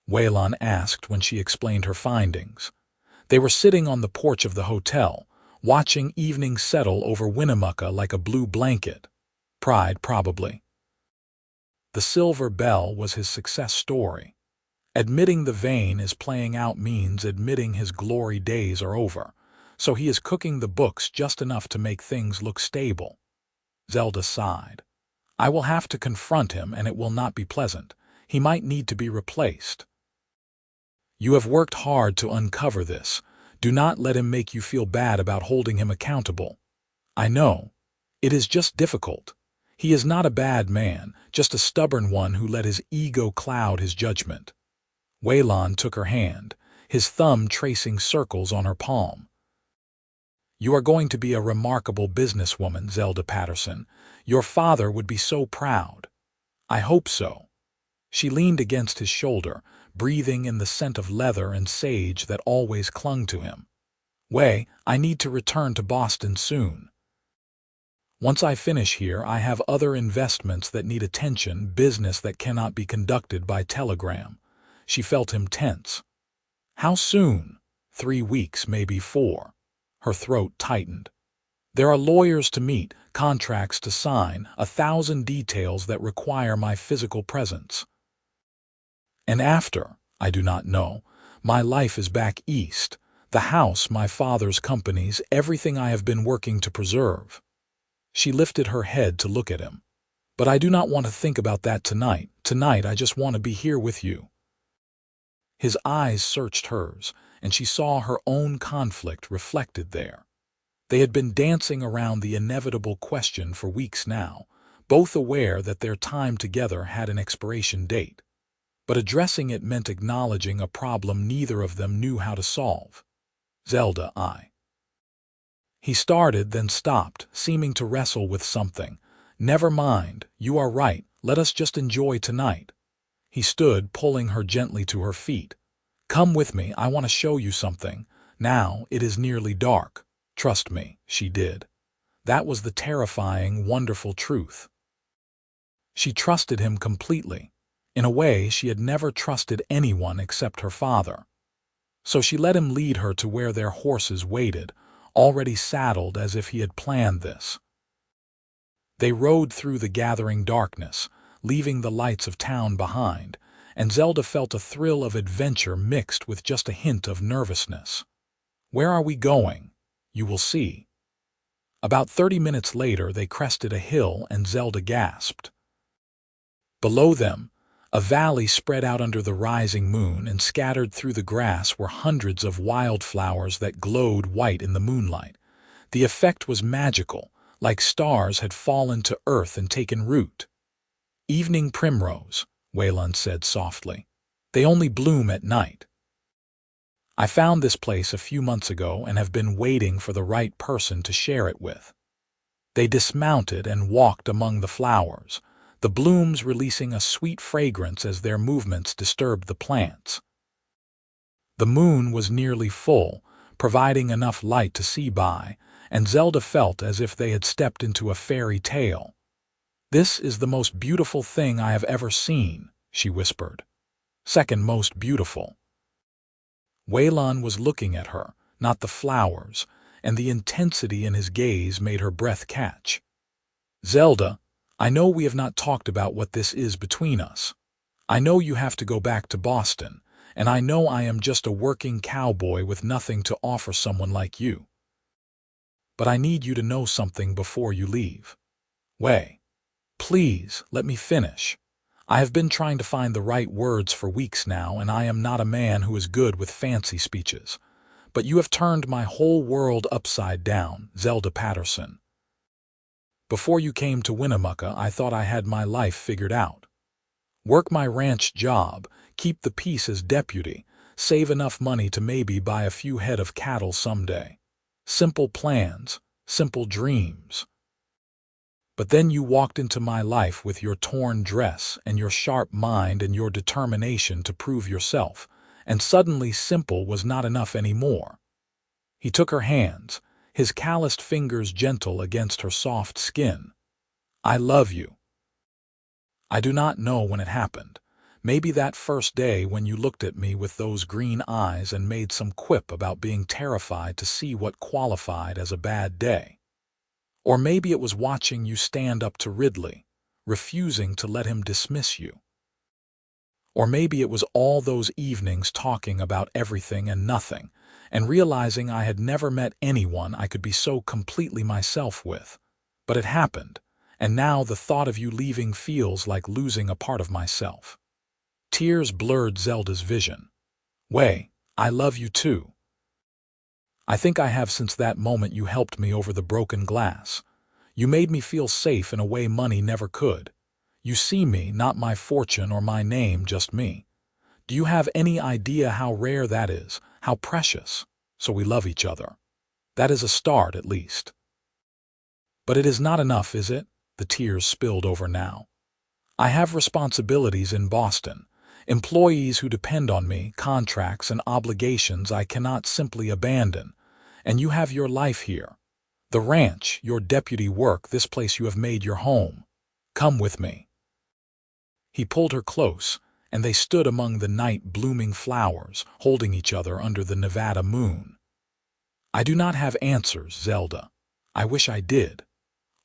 Waylon asked when she explained her findings. They were sitting on the porch of the hotel, watching evening settle over Winnemucca like a blue blanket. Pride, probably. The Silver Bell was his success story. Admitting the vein is playing out means admitting his glory days are over, so he is cooking the books just enough to make things look stable. Zelda sighed. I will have to confront him, and it will not be pleasant. He might need to be replaced. You have worked hard to uncover this. Do not let him make you feel bad about holding him accountable. I know. It is just difficult. He is not a bad man, just a stubborn one who let his ego cloud his judgment. Waylon took her hand, his thumb tracing circles on her palm. You are going to be a remarkable businesswoman, Zelda Patterson. Your father would be so proud. I hope so. She leaned against his shoulder, breathing in the scent of leather and sage that always clung to him. I need to return to Boston soon. Once I finish here, I have other investments that need attention, business that cannot be conducted by telegram. She felt him tense. How soon? 3 weeks, maybe 4. Her throat tightened. There are lawyers to meet, contracts to sign, 1,000 details that require my physical presence. And after, I do not know. My life is back east. The house, my father's companies, everything I have been working to preserve. She lifted her head to look at him. But I do not want to think about that tonight. Tonight, I just want to be here with you. His eyes searched hers, and she saw her own conflict reflected there. They had been dancing around the inevitable question for weeks now, both aware that their time together had an expiration date. But addressing it meant acknowledging a problem neither of them knew how to solve. Zelda, He started, then stopped, seeming to wrestle with something. Never mind, you are right, let us just enjoy tonight. He stood, pulling her gently to her feet. Come with me, I want to show you something. Now it is nearly dark. Trust me, she did. That was the terrifying, wonderful truth. She trusted him completely. In a way, she had never trusted anyone except her father. So she let him lead her to where their horses waited, already saddled as if he had planned this. They rode through the gathering darkness, leaving the lights of town behind, and Zelda felt a thrill of adventure mixed with just a hint of nervousness. Where are we going? You will see. About 30 minutes later, they crested a hill and Zelda gasped. Below them, a valley spread out under the rising moon, and scattered through the grass were hundreds of wildflowers that glowed white in the moonlight. The effect was magical, like stars had fallen to earth and taken root. Evening primrose, Waylon said softly. They only bloom at night. I found this place a few months ago and have been waiting for the right person to share it with. They dismounted and walked among the flowers, the blooms releasing a sweet fragrance as their movements disturbed the plants. The moon was nearly full, providing enough light to see by, and Zelda felt as if they had stepped into a fairy tale. This is the most beautiful thing I have ever seen, she whispered. Second most beautiful. Waylon was looking at her, not the flowers, and the intensity in his gaze made her breath catch. Zelda, I know we have not talked about what this is between us. I know you have to go back to Boston, and I know I am just a working cowboy with nothing to offer someone like you. But I need you to know something before you leave. Please, let me finish. I have been trying to find the right words for weeks now, and I am not a man who is good with fancy speeches. But you have turned my whole world upside down, Zelda Patterson. Before you came to Winnemucca, I thought I had my life figured out. Work my ranch job, keep the peace as deputy, save enough money to maybe buy a few head of cattle someday. Simple plans, simple dreams. But then you walked into my life with your torn dress and your sharp mind and your determination to prove yourself, and suddenly simple was not enough anymore. He took her hands, his calloused fingers gentle against her soft skin. I love you. I do not know when it happened. Maybe that first day when you looked at me with those green eyes and made some quip about being terrified to see what qualified as a bad day. Or maybe it was watching you stand up to Ridley, refusing to let him dismiss you. Or maybe it was all those evenings talking about everything and nothing, and realizing I had never met anyone I could be so completely myself with. But it happened, and now the thought of you leaving feels like losing a part of myself. Tears blurred Zelda's vision. Way, I love you too. I think I have since that moment you helped me over the broken glass. You made me feel safe in a way money never could. You see me, not my fortune or my name, just me. Do you have any idea how rare that is, how precious? So we love each other. That is a start, at least. But it is not enough, is it? The tears spilled over now. I have responsibilities in Boston, employees who depend on me, contracts and obligations I cannot simply abandon. And you have your life here. The ranch, your deputy work, this place you have made your home. Come with me. He pulled her close, and they stood among the night-blooming flowers, holding each other under the Nevada moon. I do not have answers, Zelda. I wish I did.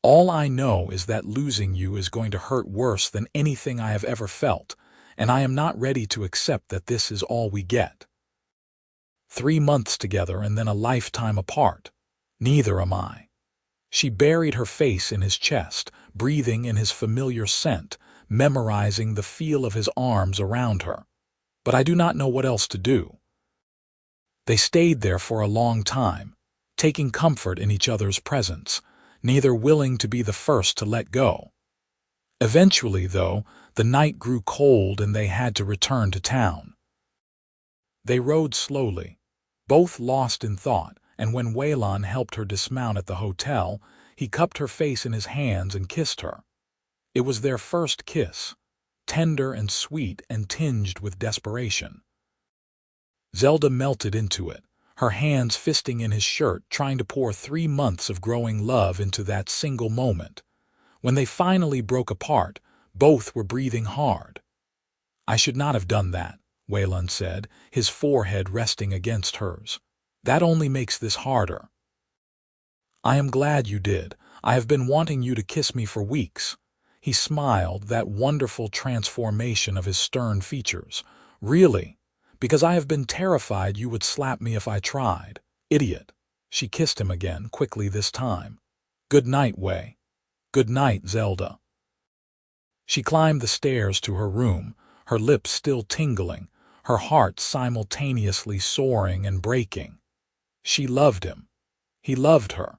All I know is that losing you is going to hurt worse than anything I have ever felt, and I am not ready to accept that this is all we get. 3 months together and then a lifetime apart. Neither am I. She buried her face in his chest, breathing in his familiar scent, memorizing the feel of his arms around her. But I do not know what else to do. They stayed there for a long time, taking comfort in each other's presence, neither willing to be the first to let go. Eventually, though, the night grew cold and they had to return to town. They rode slowly, both lost in thought, and when Waylon helped her dismount at the hotel, he cupped her face in his hands and kissed her. It was their first kiss, tender and sweet and tinged with desperation. Zelda melted into it, her hands fisting in his shirt, trying to pour 3 months of growing love into that single moment. When they finally broke apart, both were breathing hard. I should not have done that, Waylon said, his forehead resting against hers. That only makes this harder. I am glad you did. I have been wanting you to kiss me for weeks. He smiled, that wonderful transformation of his stern features. Really? Because I have been terrified you would slap me if I tried. Idiot. She kissed him again, quickly this time. Good night, Way. Good night, Zelda. She climbed the stairs to her room, her lips still tingling, her heart simultaneously soaring and breaking. She loved him. He loved her.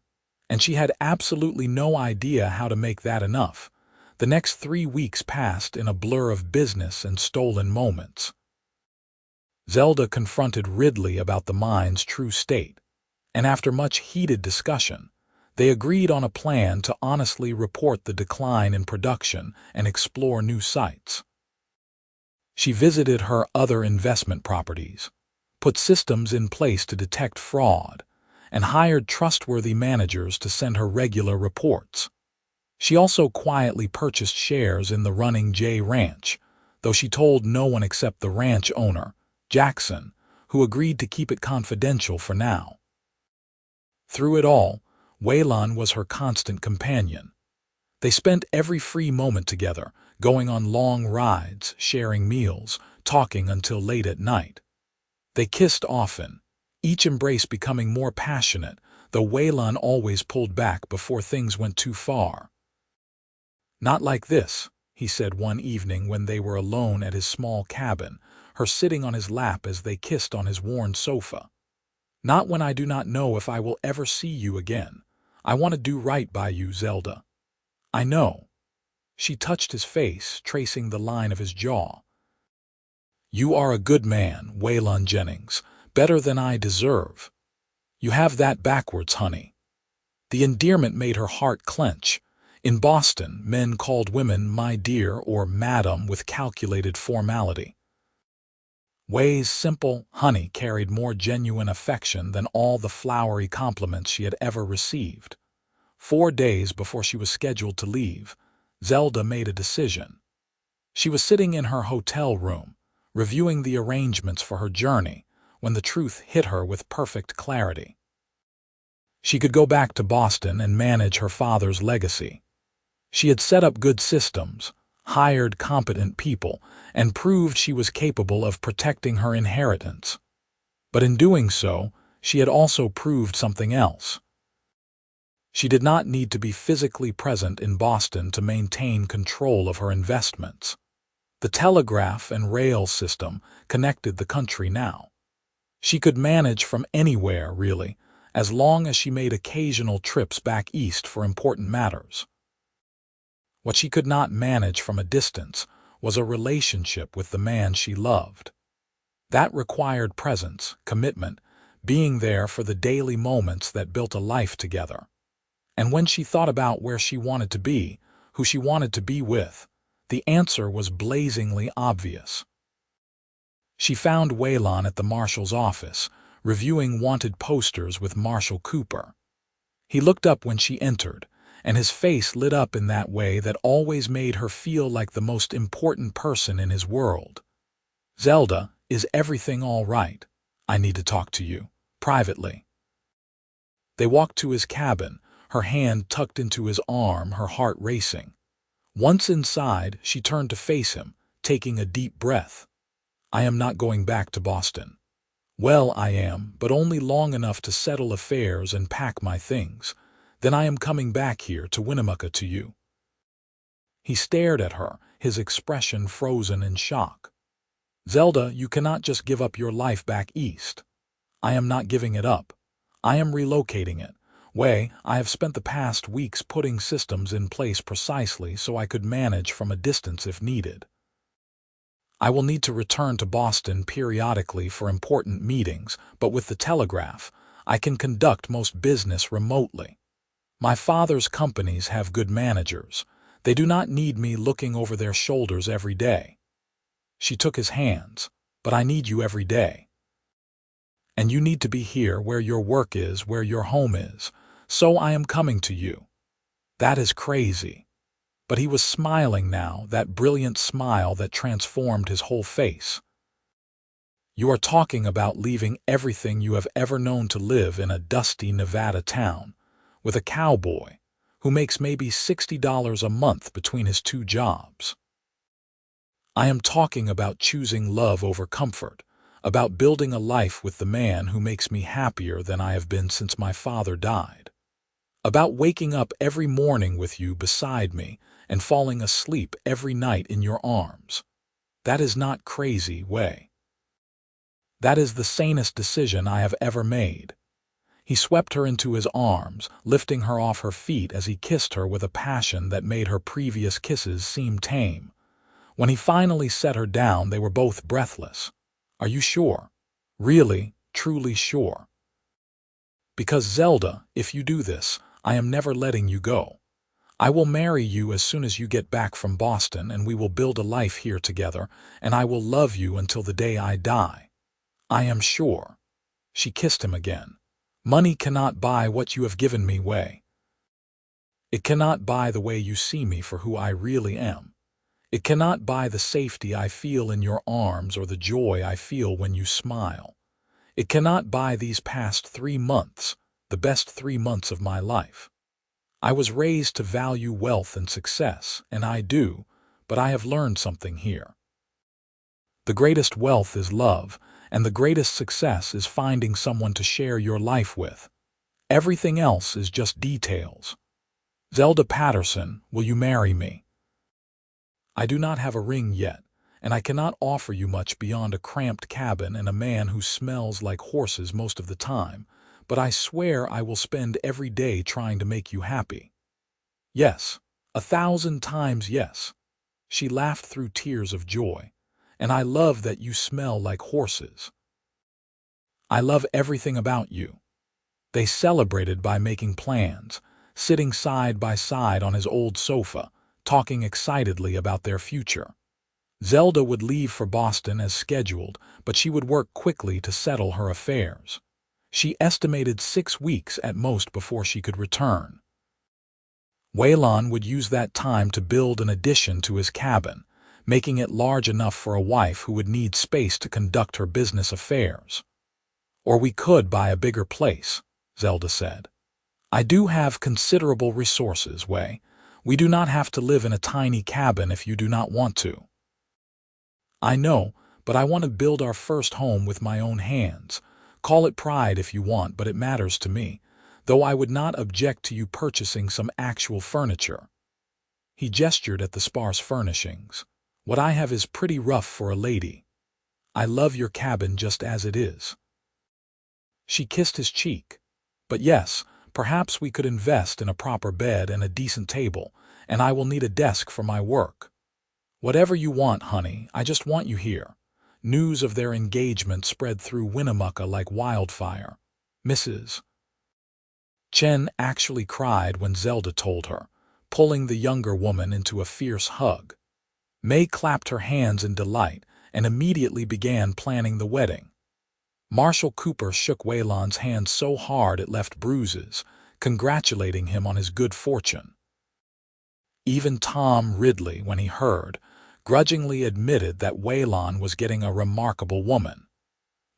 And she had absolutely no idea how to make that enough. The next 3 weeks passed in a blur of business and stolen moments. Zelda confronted Ridley about the mine's true state, and after much heated discussion, they agreed on a plan to honestly report the decline in production and explore new sites. She visited her other investment properties, put systems in place to detect fraud, and hired trustworthy managers to send her regular reports. She also quietly purchased shares in the Running J Ranch, though she told no one except the ranch owner, Jackson, who agreed to keep it confidential for now. Through it all, Waylon was her constant companion. They spent every free moment together, going on long rides, sharing meals, talking until late at night. They kissed often, each embrace becoming more passionate, though Waylon always pulled back before things went too far. Not like this, he said one evening when they were alone at his small cabin, her sitting on his lap as they kissed on his worn sofa. Not when I do not know if I will ever see you again. I want to do right by you, Zelda. I know. She touched his face, tracing the line of his jaw. You are a good man, Waylon Jennings, better than I deserve. You have that backwards, honey. The endearment made her heart clench. In Boston, men called women my dear or madam with calculated formality. Way's simple honey carried more genuine affection than all the flowery compliments she had ever received. 4 days before she was scheduled to leave, Zelda made a decision. She was sitting in her hotel room, reviewing the arrangements for her journey, when the truth hit her with perfect clarity. She could go back to Boston and manage her father's legacy. She had set up good systems, hired competent people, and proved she was capable of protecting her inheritance. But in doing so, she had also proved something else. She did not need to be physically present in Boston to maintain control of her investments. The telegraph and rail system connected the country now. She could manage from anywhere, really, as long as she made occasional trips back east for important matters. What she could not manage from a distance was a relationship with the man she loved. That required presence, commitment, being there for the daily moments that built a life together. And when she thought about where she wanted to be, who she wanted to be with, the answer was blazingly obvious. She found Waylon at the marshal's office, reviewing wanted posters with Marshal Cooper. He looked up when she entered, and his face lit up in that way that always made her feel like the most important person in his world. "Zelda, is everything all right? I need to talk to you, privately." They walked to his cabin, her hand tucked into his arm, her heart racing. Once inside, she turned to face him, taking a deep breath. "I am not going back to Boston." "Well, I am, but only long enough to settle affairs and pack my things. Then I am coming back here to Winnemucca to you." He stared at her, his expression frozen in shock. "Zelda, you cannot just give up your life back east." "I am not giving it up. I am relocating it. I have spent the past weeks putting systems in place precisely so I could manage from a distance if needed. I will need to return to Boston periodically for important meetings, but with the telegraph, I can conduct most business remotely. My father's companies have good managers. They do not need me looking over their shoulders every day." She took his hands. "But I need you every day. And you need to be here where your work is, where your home is. So I am coming to you." "That is crazy." But he was smiling now, that brilliant smile that transformed his whole face. "You are talking about leaving everything you have ever known to live in a dusty Nevada town, with a cowboy who makes maybe $60 a month between his two jobs. I am talking about choosing love over comfort, about building a life with the man who makes me happier than I have been since my father died. About waking up every morning with you beside me and falling asleep every night in your arms. That is not crazy, Way. That is the sanest decision I have ever made." He swept her into his arms, lifting her off her feet as he kissed her with a passion that made her previous kisses seem tame. When he finally set her down, they were both breathless. "Are you sure? Really, truly sure? Because Zelda, if you do this, I am never letting you go. I will marry you as soon as you get back from Boston, and we will build a life here together, and I will love you until the day I die. I am sure." She kissed him again. "Money cannot buy what you have given me, Way. It cannot buy the way you see me for who I really am. It cannot buy the safety I feel in your arms or the joy I feel when you smile. It cannot buy these past 3 months, the best 3 months of my life. I was raised to value wealth and success, and I do, but I have learned something here. The greatest wealth is love, and the greatest success is finding someone to share your life with. Everything else is just details. Zelda Patterson, will you marry me? I do not have a ring yet, and I cannot offer you much beyond a cramped cabin and a man who smells like horses most of the time, but I swear I will spend every day trying to make you happy. Yes, 1,000 times yes." She laughed through tears of joy. "And I love that you smell like horses. I love everything about you." They celebrated by making plans, sitting side by side on his old sofa, talking excitedly about their future. Zelda would leave for Boston as scheduled, but she would work quickly to settle her affairs. She estimated 6 weeks at most before she could return. Waylon would use that time to build an addition to his cabin, making it large enough for a wife who would need space to conduct her business affairs. "Or we could buy a bigger place," Zelda said. "I do have considerable resources, Way. We do not have to live in a tiny cabin if you do not want to." "I know, but I want to build our first home with my own hands. Call it pride if you want, but it matters to me, though I would not object to you purchasing some actual furniture." He gestured at the sparse furnishings. "What I have is pretty rough for a lady. I love your cabin just as it is." She kissed his cheek. But yes, perhaps we could invest in a proper bed and a decent table, and I will need a desk for my work. Whatever you want, honey, I just want you here. News of their engagement spread through Winnemucca like wildfire. Mrs. Chen actually cried when Zelda told her, pulling the younger woman into a fierce hug. May clapped her hands in delight and immediately began planning the wedding. Marshal Cooper shook Waylon's hand so hard it left bruises, congratulating him on his good fortune. Even Tom Ridley, when he heard, grudgingly admitted that Waylon was getting a remarkable woman.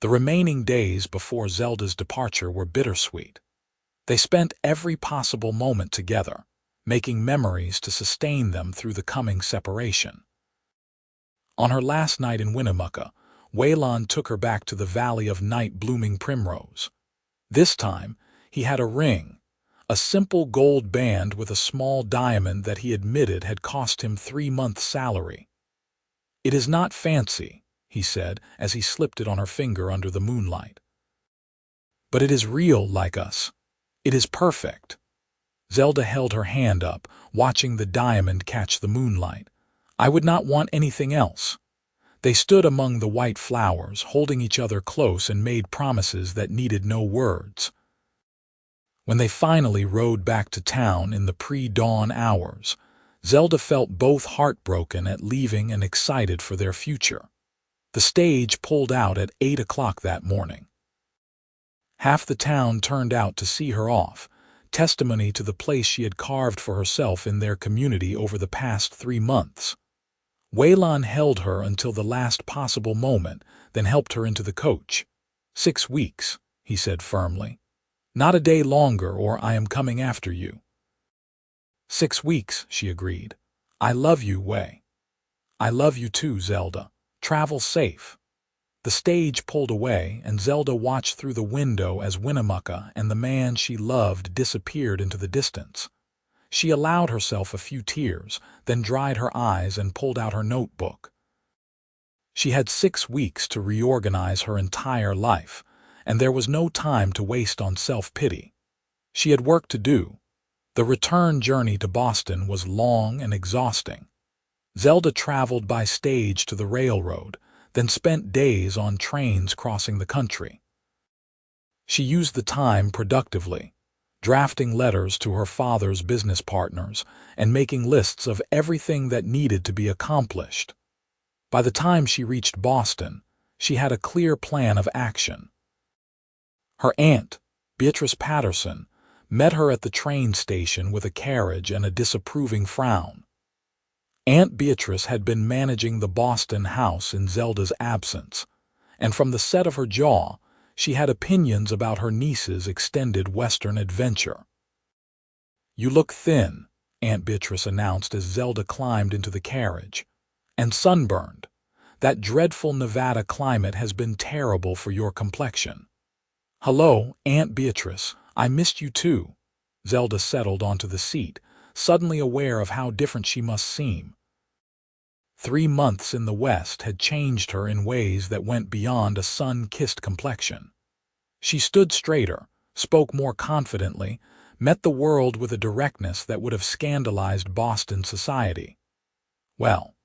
The remaining days before Zelda's departure were bittersweet. They spent every possible moment together, making memories to sustain them through the coming separation. On her last night in Winnemucca, Waylon took her back to the valley of night-blooming primrose. This time, he had a ring, a simple gold band with a small diamond that he admitted had cost him 3 months' salary. "It is not fancy," he said as he slipped it on her finger under the moonlight. "But it is real like us. It is perfect." Zelda held her hand up, watching the diamond catch the moonlight. "I would not want anything else." They stood among the white flowers, holding each other close and made promises that needed no words. When they finally rode back to town in the pre-dawn hours, Zelda felt both heartbroken at leaving and excited for their future. The stage pulled out at 8 o'clock that morning. Half the town turned out to see her off, testimony to the place she had carved for herself in their community over the past 3 months. Waylon held her until the last possible moment, then helped her into the coach. 6 weeks, he said firmly. "Not a day longer or I am coming after you." 6 weeks, she agreed. "I love you, Way." "I love you too, Zelda. Travel safe." The stage pulled away, and Zelda watched through the window as Winnemucca and the man she loved disappeared into the distance. She allowed herself a few tears, then dried her eyes and pulled out her notebook. She had 6 weeks to reorganize her entire life, and there was no time to waste on self-pity. She had work to do. The return journey to Boston was long and exhausting. Zelda traveled by stage to the railroad, then spent days on trains crossing the country. She used the time productively, drafting letters to her father's business partners and making lists of everything that needed to be accomplished. By the time she reached Boston, she had a clear plan of action. Her aunt, Beatrice Patterson, met her at the train station with a carriage and a disapproving frown. Aunt Beatrice had been managing the Boston house in Zelda's absence, and from the set of her jaw, she had opinions about her niece's extended Western adventure. "You look thin," Aunt Beatrice announced as Zelda climbed into the carriage, "and sunburned. That dreadful Nevada climate has been terrible for your complexion." "Hello, Aunt Beatrice. I missed you too." Zelda settled onto the seat, suddenly aware of how different she must seem. 3 months in the West had changed her in ways that went beyond a sun-kissed complexion. She stood straighter, spoke more confidently, met the world with a directness that would have scandalized Boston society. "Well,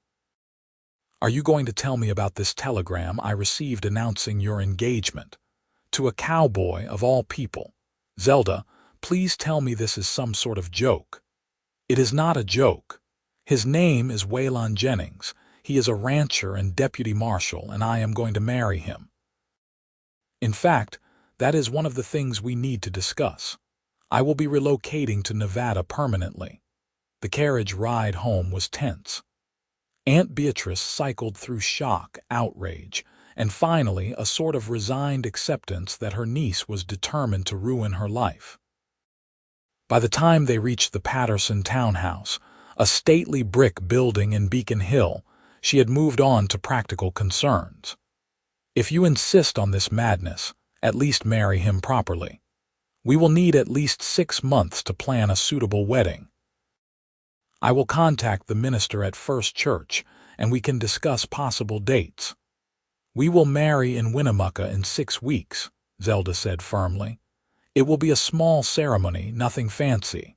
are you going to tell me about this telegram I received announcing your engagement? To a cowboy of all people. Zelda, please tell me this is some sort of joke." "It is not a joke. His name is Waylon Jennings. He is a rancher and deputy marshal, and I am going to marry him. In fact, that is one of the things we need to discuss. I will be relocating to Nevada permanently." The carriage ride home was tense. Aunt Beatrice cycled through shock, outrage, and finally a sort of resigned acceptance that her niece was determined to ruin her life. By the time they reached the Patterson townhouse, a stately brick building in Beacon Hill, she had moved on to practical concerns. "If you insist on this madness, at least marry him properly. We will need at least 6 months to plan a suitable wedding. I will contact the minister at First Church, and we can discuss possible dates. We will marry in Winnemucca in 6 weeks," Zelda said firmly. "It will be a small ceremony, nothing fancy.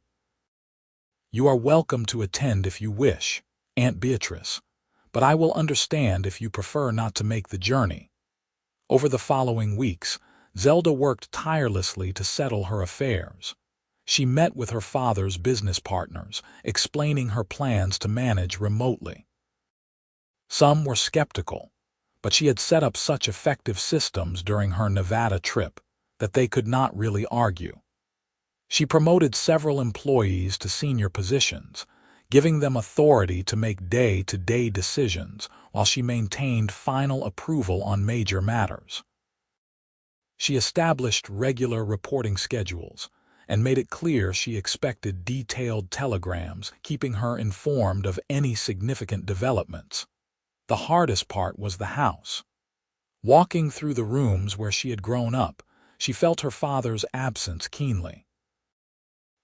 You are welcome to attend if you wish, Aunt Beatrice, but I will understand if you prefer not to make the journey." Over the following weeks, Zelda worked tirelessly to settle her affairs. She met with her father's business partners, explaining her plans to manage remotely. Some were skeptical, but she had set up such effective systems during her Nevada trip that they could not really argue. She promoted several employees to senior positions, giving them authority to make day-to-day decisions while she maintained final approval on major matters. She established regular reporting schedules and made it clear she expected detailed telegrams, keeping her informed of any significant developments. The hardest part was the house. Walking through the rooms where she had grown up, she felt her father's absence keenly.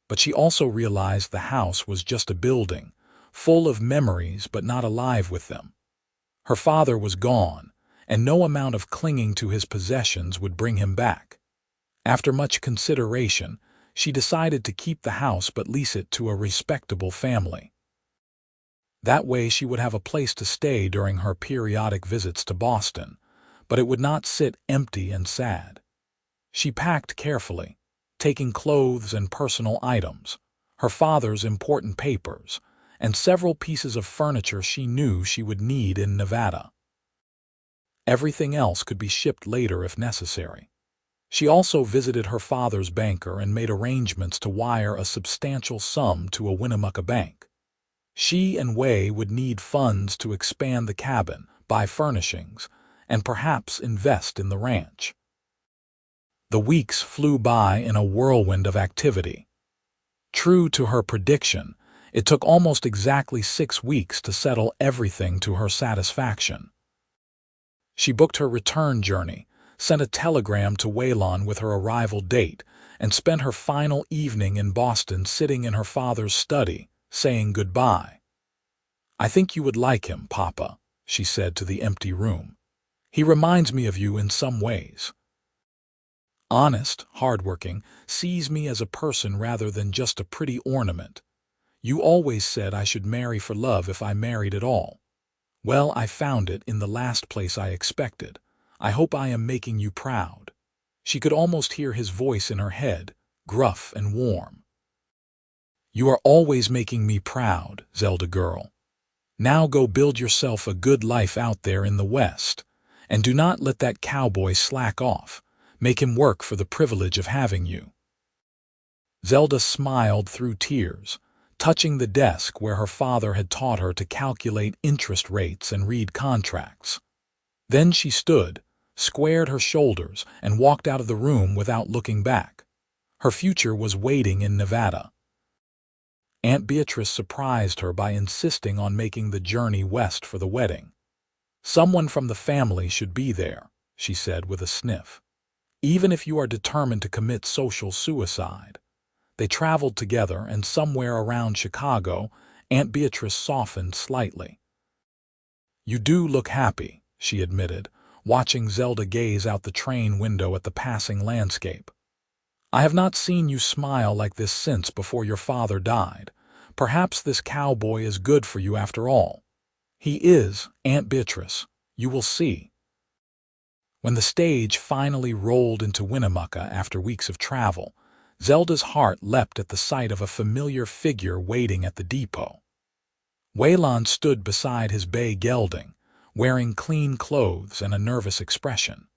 But she also realized the house was just a building, full of memories but not alive with them. Her father was gone, and no amount of clinging to his possessions would bring him back. After much consideration, she decided to keep the house but lease it to a respectable family. That way she would have a place to stay during her periodic visits to Boston, but it would not sit empty and sad. She packed carefully, taking clothes and personal items, her father's important papers, and several pieces of furniture she knew she would need in Nevada. Everything else could be shipped later if necessary. She also visited her father's banker and made arrangements to wire a substantial sum to a Winnemucca bank. She and Way would need funds to expand the cabin, buy furnishings, and perhaps invest in the ranch. The weeks flew by in a whirlwind of activity. True to her prediction, it took almost exactly 6 weeks to settle everything to her satisfaction. She booked her return journey, sent a telegram to Waylon with her arrival date, and spent her final evening in Boston sitting in her father's study, saying goodbye. "I think you would like him, Papa," she said to the empty room. "He reminds me of you in some ways. Honest, hardworking, sees me as a person rather than just a pretty ornament. You always said I should marry for love if I married at all. Well, I found it in the last place I expected. I hope I am making you proud." She could almost hear his voice in her head, gruff and warm. "You are always making me proud, Zelda girl. Now go build yourself a good life out there in the West, and do not let that cowboy slack off. Make him work for the privilege of having you." Zelda smiled through tears, touching the desk where her father had taught her to calculate interest rates and read contracts. Then she stood, squared her shoulders, and walked out of the room without looking back. Her future was waiting in Nevada. Aunt Beatrice surprised her by insisting on making the journey west for the wedding. "Someone from the family should be there," she said with a sniff. "Even if you are determined to commit social suicide." They traveled together, and somewhere around Chicago, Aunt Beatrice softened slightly. "You do look happy," she admitted, watching Zelda gaze out the train window at the passing landscape. "I have not seen you smile like this since before your father died. Perhaps this cowboy is good for you after all." "He is, Aunt Beatrice. You will see." When the stage finally rolled into Winnemucca after weeks of travel, Zelda's heart leapt at the sight of a familiar figure waiting at the depot. Waylon stood beside his bay gelding, wearing clean clothes and a nervous expression.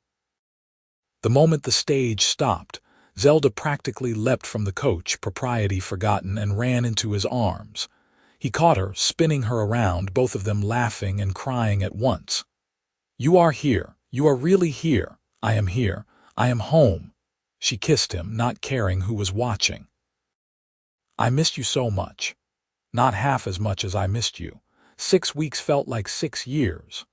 The moment the stage stopped, Zelda practically leapt from the coach, propriety forgotten, and ran into his arms. He caught her, spinning her around, both of them laughing and crying at once. "You are here. You are really here. I am here. I am home." She kissed him, not caring who was watching. "I missed you so much." "Not half as much as I missed you. 6 weeks felt like 6 years.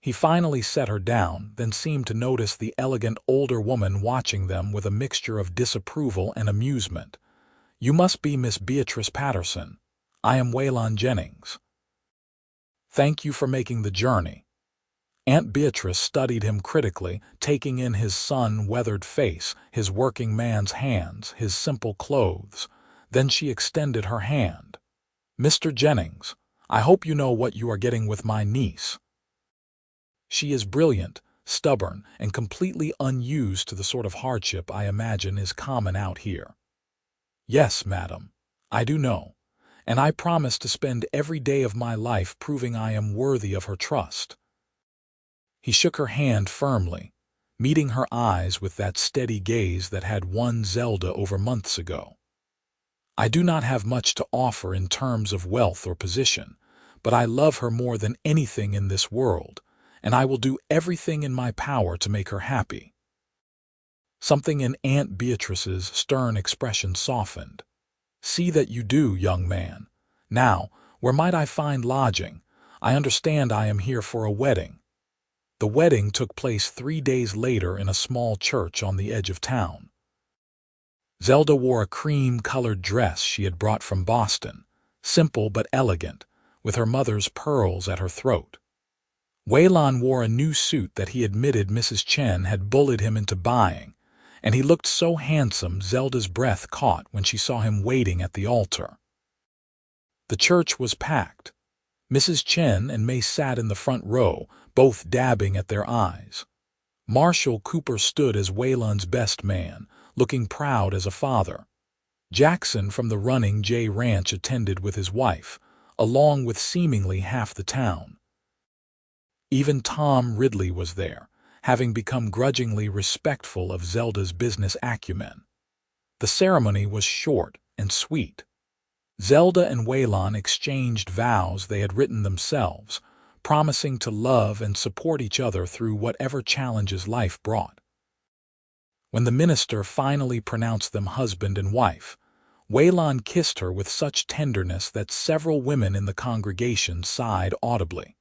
He finally set her down, then seemed to notice the elegant older woman watching them with a mixture of disapproval and amusement. "You must be Miss Beatrice Patterson. I am Waylon Jennings. Thank you for making the journey." Aunt Beatrice studied him critically, taking in his sun-weathered face, his working man's hands, his simple clothes. Then she extended her hand. "Mr. Jennings, I hope you know what you are getting with my niece. She is brilliant, stubborn, and completely unused to the sort of hardship I imagine is common out here." "Yes, madam, I do know, and I promise to spend every day of my life proving I am worthy of her trust." He shook her hand firmly, meeting her eyes with that steady gaze that had won Zelda over months ago. "I do not have much to offer in terms of wealth or position, but I love her more than anything in this world, and I will do everything in my power to make her happy." Something in Aunt Beatrice's stern expression softened. "See that you do, young man. Now, where might I find lodging? I understand I am here for a wedding." The wedding took place 3 days later in a small church on the edge of town. Zelda wore a cream-colored dress she had brought from Boston, simple but elegant, with her mother's pearls at her throat. Waylon wore a new suit that he admitted Mrs. Chen had bullied him into buying, and he looked so handsome Zelda's breath caught when she saw him waiting at the altar. The church was packed. Mrs. Chen and May sat in the front row, both dabbing at their eyes. Marshal Cooper stood as Waylon's best man, looking proud as a father. Jackson from the Running J Ranch attended with his wife, along with seemingly half the town. Even Tom Ridley was there, having become grudgingly respectful of Zelda's business acumen. The ceremony was short and sweet. Zelda and Waylon exchanged vows they had written themselves, promising to love and support each other through whatever challenges life brought. When the minister finally pronounced them husband and wife, Waylon kissed her with such tenderness that several women in the congregation sighed audibly.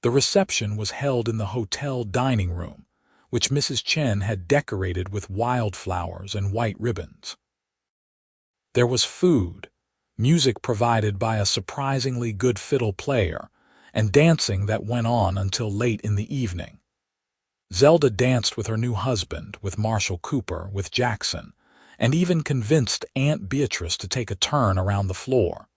The reception was held in the hotel dining room, which Mrs. Chen had decorated with wildflowers and white ribbons. There was food, music provided by a surprisingly good fiddle player, and dancing that went on until late in the evening. Zelda danced with her new husband, with Marshal Cooper, with Jackson, and even convinced Aunt Beatrice to take a turn around the floor.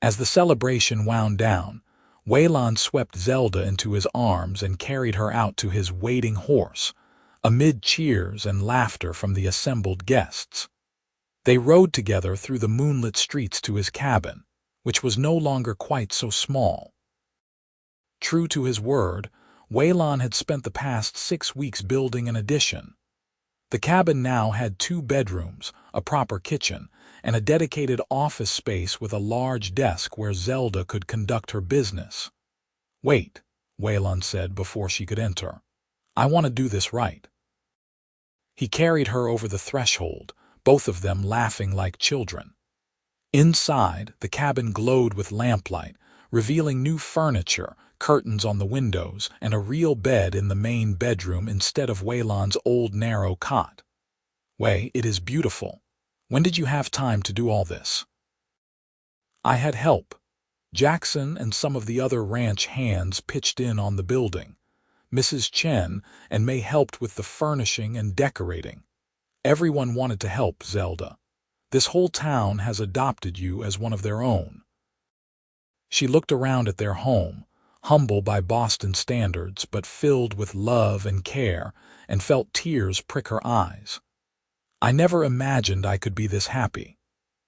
As the celebration wound down, Waylon swept Zelda into his arms and carried her out to his waiting horse, amid cheers and laughter from the assembled guests. They rode together through the moonlit streets to his cabin, which was no longer quite so small. True to his word, Waylon had spent the past 6 weeks building an addition. The cabin now had 2 bedrooms, a proper kitchen, and a dedicated office space with a large desk where Zelda could conduct her business. "Wait," Waylon said before she could enter. "I want to do this right." He carried her over the threshold, both of them laughing like children. Inside, the cabin glowed with lamplight, revealing new furniture, curtains on the windows, and a real bed in the main bedroom instead of Waylon's old narrow cot. "Way, it is beautiful. When did you have time to do all this?" "I had help. Jackson and some of the other ranch hands pitched in on the building. Mrs. Chen and May helped with the furnishing and decorating. Everyone wanted to help, Zelda. This whole town has adopted you as one of their own." She looked around at their home, humble by Boston standards but filled with love and care, and felt tears prick her eyes. "I never imagined I could be this happy.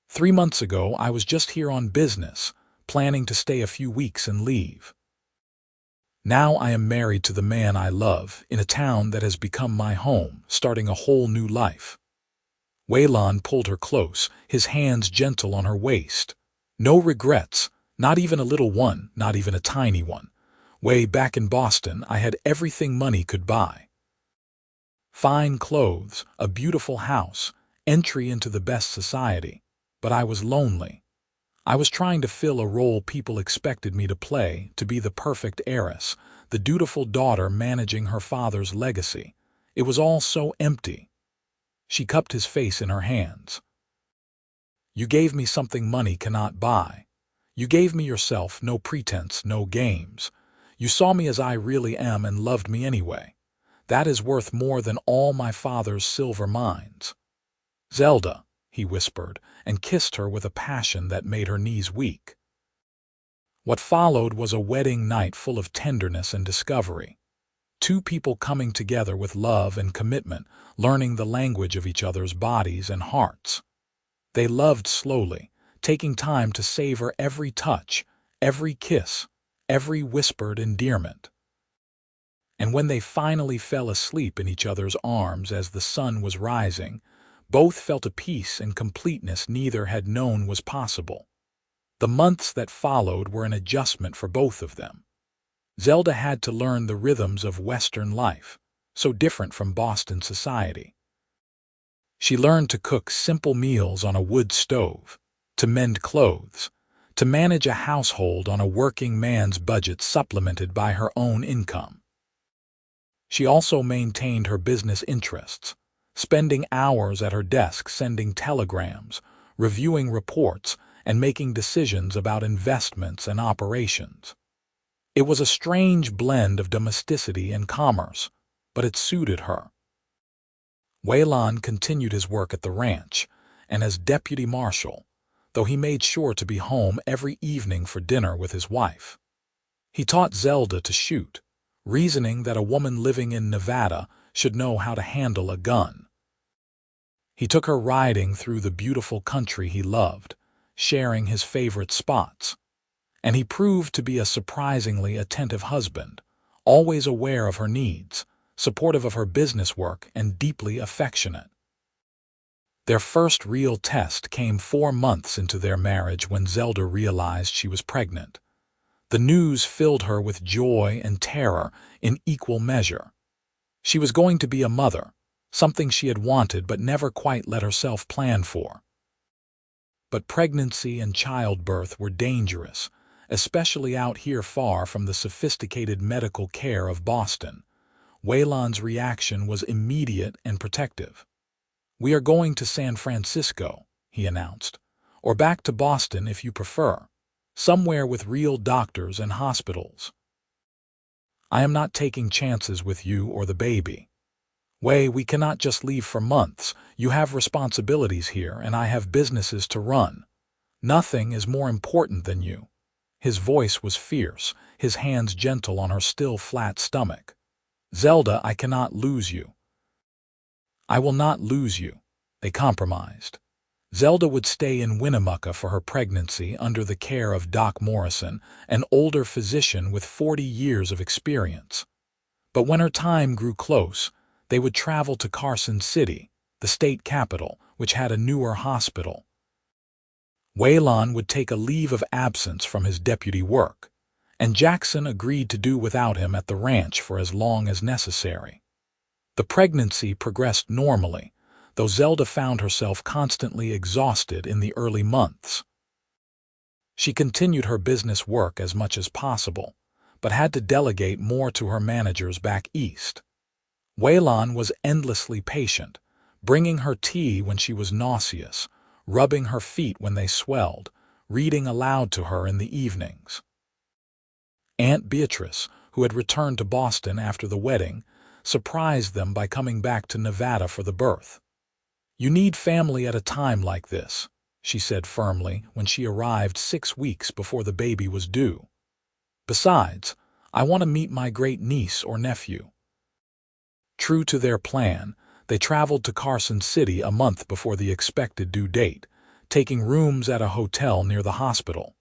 3 months ago I was just here on business, planning to stay a few weeks and leave. Now I am married to the man I love in a town that has become my home, starting a whole new life." Waylon pulled her close, his hands gentle on her waist. "No regrets, not even a little one, not even a tiny one. Way back in Boston, I had everything money could buy. Fine clothes, a beautiful house, entry into the best society. But I was lonely. I was trying to fill a role people expected me to play, to be the perfect heiress, the dutiful daughter managing her father's legacy. It was all so empty." She cupped his face in her hands. "You gave me something money cannot buy. You gave me yourself, no pretense, no games. You saw me as I really am and loved me anyway. That is worth more than all my father's silver mines." "Zelda," he whispered, and kissed her with a passion that made her knees weak. What followed was a wedding night full of tenderness and discovery. Two people coming together with love and commitment, learning the language of each other's bodies and hearts. They loved slowly, taking time to savor every touch, every kiss, every whispered endearment. And when they finally fell asleep in each other's arms as the sun was rising, both felt a peace and completeness neither had known was possible. The months that followed were an adjustment for both of them. Zelda had to learn the rhythms of Western life, so different from Boston society. She learned to cook simple meals on a wood stove, to mend clothes, to manage a household on a working man's budget supplemented by her own income. She also maintained her business interests, spending hours at her desk sending telegrams, reviewing reports, and making decisions about investments and operations. It was a strange blend of domesticity and commerce, but it suited her. Waylon continued his work at the ranch, and as deputy marshal, though he made sure to be home every evening for dinner with his wife. He taught Zelda to shoot, reasoning that a woman living in Nevada should know how to handle a gun. He took her riding through the beautiful country he loved, sharing his favorite spots. And he proved to be a surprisingly attentive husband, always aware of her needs, supportive of her business work, and deeply affectionate. Their first real test came 4 months into their marriage when Zelda realized she was pregnant. The news filled her with joy and terror in equal measure. She was going to be a mother, something she had wanted but never quite let herself plan for. But pregnancy and childbirth were dangerous, especially out here far from the sophisticated medical care of Boston. Waylon's reaction was immediate and protective. "We are going to San Francisco," he announced, "or back to Boston if you prefer, somewhere with real doctors and hospitals. I am not taking chances with you or the baby. We cannot just leave for months. You have responsibilities here, and I have businesses to run. Nothing is more important than you." His voice was fierce, his hands gentle on her still flat stomach. "Zelda, I cannot lose you." "I will not lose you." They compromised. Zelda would stay in Winnemucca for her pregnancy under the care of Doc Morrison, an older physician with 40 years of experience. But when her time grew close, they would travel to Carson City, the state capital, which had a newer hospital. Waylon would take a leave of absence from his deputy work, and Jackson agreed to do without him at the ranch for as long as necessary. The pregnancy progressed normally, though Zelda found herself constantly exhausted in the early months. She continued her business work as much as possible, but had to delegate more to her managers back east. Waylon was endlessly patient, bringing her tea when she was nauseous, rubbing her feet when they swelled, reading aloud to her in the evenings. Aunt Beatrice, who had returned to Boston after the wedding, surprised them by coming back to Nevada for the birth. "You need family at a time like this," she said firmly when she arrived 6 weeks before the baby was due. "Besides, I want to meet my great niece or nephew." True to their plan, they traveled to Carson City a month before the expected due date, taking rooms at a hotel near the hospital.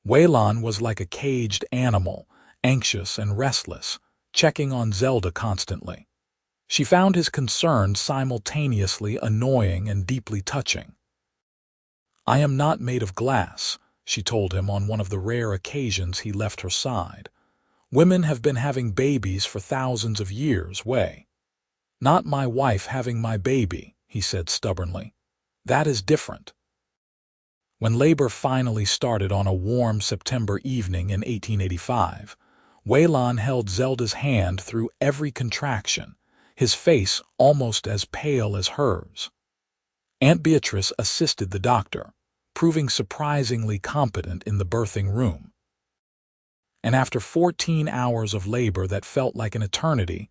Waylon was like a caged animal, anxious and restless, checking on Zelda constantly. She found his concern simultaneously annoying and deeply touching. "I am not made of glass," she told him on one of the rare occasions he left her side. "Women have been having babies for thousands of years, Not my wife having my baby," he said stubbornly. "That is different." When labor finally started on a warm September evening in 1885, Waylon held Zelda's hand through every contraction, his face almost as pale as hers. Aunt Beatrice assisted the doctor, proving surprisingly competent in the birthing room. and after 14 hours of labor that felt like an eternity,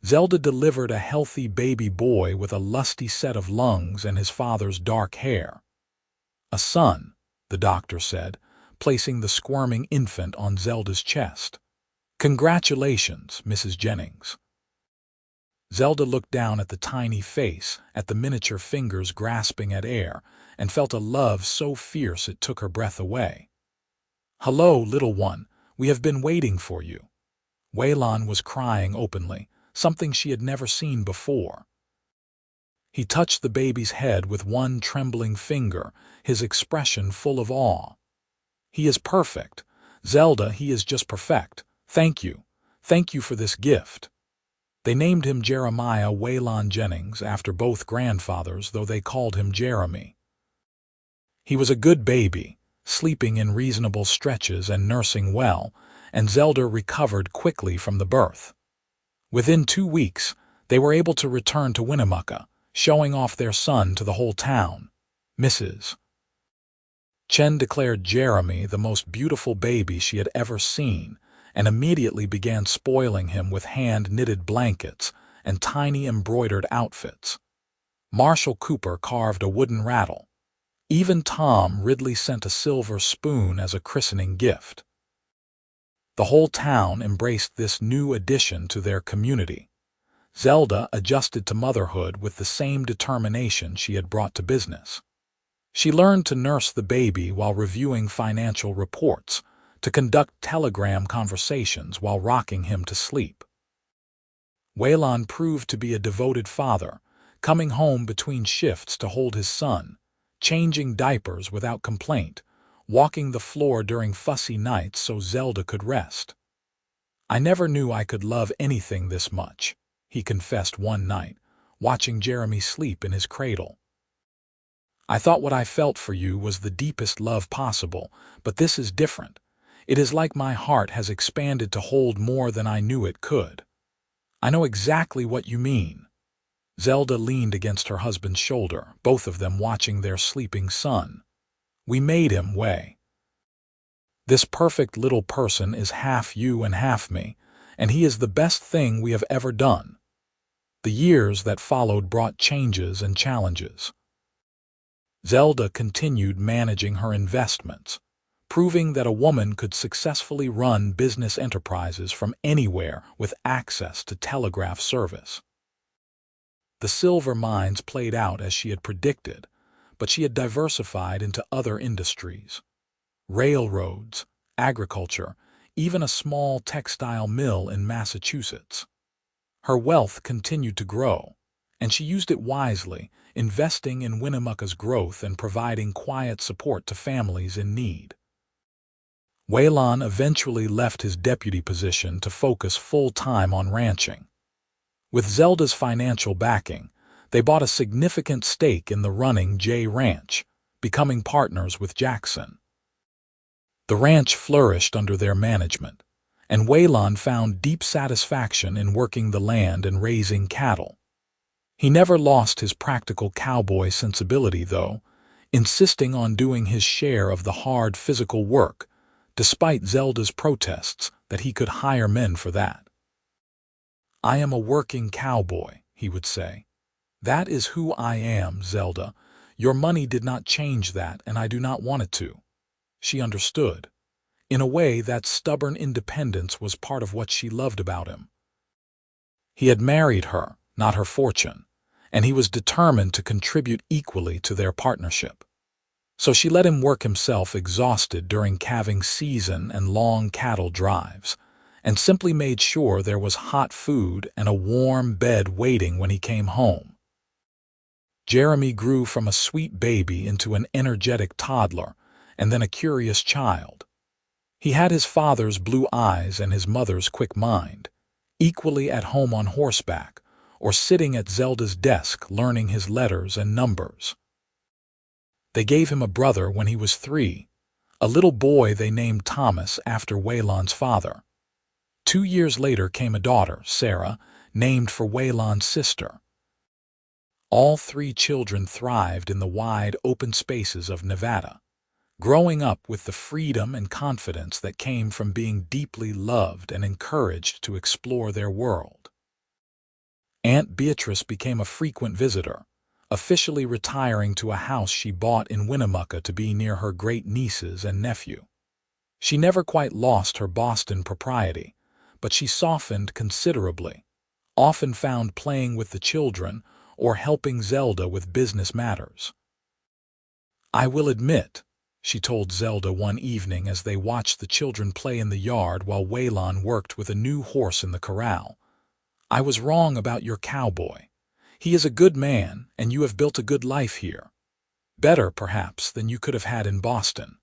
Zelda delivered a healthy baby boy with a lusty set of lungs and his father's dark hair. "A son," the doctor said, placing the squirming infant on Zelda's chest. "Congratulations, Mrs. Jennings." Zelda looked down at the tiny face, at the miniature fingers grasping at air, and felt a love so fierce it took her breath away. "Hello, little one. We have been waiting for you." Waylon was crying openly, something she had never seen before. He touched the baby's head with one trembling finger, his expression full of awe. "He is perfect. Zelda, he is just perfect. Thank you. Thank you for this gift." They named him Jeremiah Waylon Jennings after both grandfathers, though they called him Jeremy. He was a good baby, sleeping in reasonable stretches and nursing well, and Zelda recovered quickly from the birth. Within 2 weeks, they were able to return to Winnemucca, showing off their son to the whole town. Mrs. Chen declared Jeremy the most beautiful baby she had ever seen, and immediately began spoiling him with hand-knitted blankets and tiny embroidered outfits. Marshal Cooper carved a wooden rattle. Even Tom Ridley sent a silver spoon as a christening gift. The whole town embraced this new addition to their community. Zelda adjusted to motherhood with the same determination she had brought to business. She learned to nurse the baby while reviewing financial reports, to conduct telegram conversations while rocking him to sleep. Waylon proved to be a devoted father, coming home between shifts to hold his son, changing diapers without complaint, walking the floor during fussy nights so Zelda could rest. "I never knew I could love anything this much," he confessed one night, watching Jeremy sleep in his cradle. "I thought what I felt for you was the deepest love possible, but this is different. It is like my heart has expanded to hold more than I knew it could." "I know exactly what you mean." Zelda leaned against her husband's shoulder, both of them watching their sleeping son. "We made him, Way. This perfect little person is half you and half me, and he is the best thing we have ever done." The years that followed brought changes and challenges. Zelda continued managing her investments, proving that a woman could successfully run business enterprises from anywhere with access to telegraph service. The silver mines played out as she had predicted, but she had diversified into other industries. Railroads, agriculture, even a small textile mill in Massachusetts. Her wealth continued to grow, and she used it wisely, investing in Winnemucca's growth and providing quiet support to families in need. Waylon eventually left his deputy position to focus full-time on ranching. With Zelda's financial backing, they bought a significant stake in the running J Ranch, becoming partners with Jackson. The ranch flourished under their management, and Waylon found deep satisfaction in working the land and raising cattle. He never lost his practical cowboy sensibility, though, insisting on doing his share of the hard physical work, despite Zelda's protests that he could hire men for that. "I am a working cowboy," he would say. "That is who I am, Zelda. Your money did not change that, and I do not want it to." She understood. In a way, that stubborn independence was part of what she loved about him. He had married her, not her fortune, and he was determined to contribute equally to their partnership. So she let him work himself exhausted during calving season and long cattle drives, and simply made sure there was hot food and a warm bed waiting when he came home. Jeremy grew from a sweet baby into an energetic toddler, and then a curious child. He had his father's blue eyes and his mother's quick mind, equally at home on horseback, or sitting at Zelda's desk learning his letters and numbers. They gave him a brother when he was 3, a little boy they named Thomas after Waylon's father. 2 years later came a daughter, Sarah, named for Waylon's sister. All 3 children thrived in the wide, open spaces of Nevada, growing up with the freedom and confidence that came from being deeply loved and encouraged to explore their world. Aunt Beatrice became a frequent visitor, officially retiring to a house she bought in Winnemucca to be near her great-nieces and nephew. She never quite lost her Boston propriety, but she softened considerably, often found playing with the children or helping Zelda with business matters. "I will admit," she told Zelda one evening as they watched the children play in the yard while Waylon worked with a new horse in the corral, "I was wrong about your cowboy. He is a good man, and you have built a good life here. Better, perhaps, than you could have had in Boston."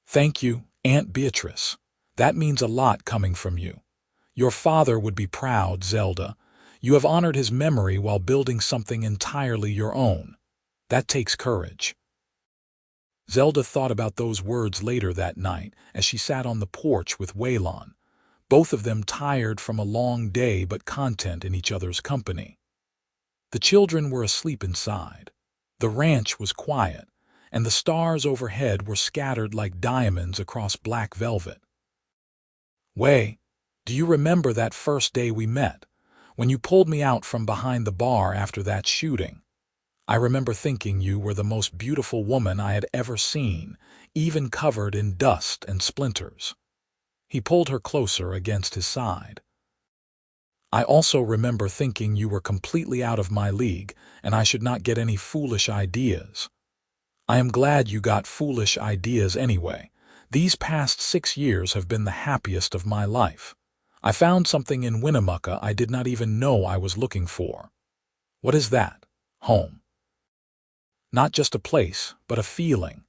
"Thank you, Aunt Beatrice. That means a lot coming from you. Your father would be proud, Zelda. You have honored his memory while building something entirely your own. That takes courage." Zelda thought about those words later that night as she sat on the porch with Waylon, both of them tired from a long day but content in each other's company. The children were asleep inside. The ranch was quiet, and the stars overhead were scattered like diamonds across black velvet. "Way, do you remember that first day we met, when you pulled me out from behind the bar after that shooting? I remember thinking you were the most beautiful woman I had ever seen, even covered in dust and splinters." He pulled her closer against his side. "I also remember thinking you were completely out of my league and I should not get any foolish ideas. I am glad you got foolish ideas anyway. These past 6 years have been the happiest of my life. I found something in Winnemucca I did not even know I was looking for." "What is that?" "Home. Not just a place, but a feeling.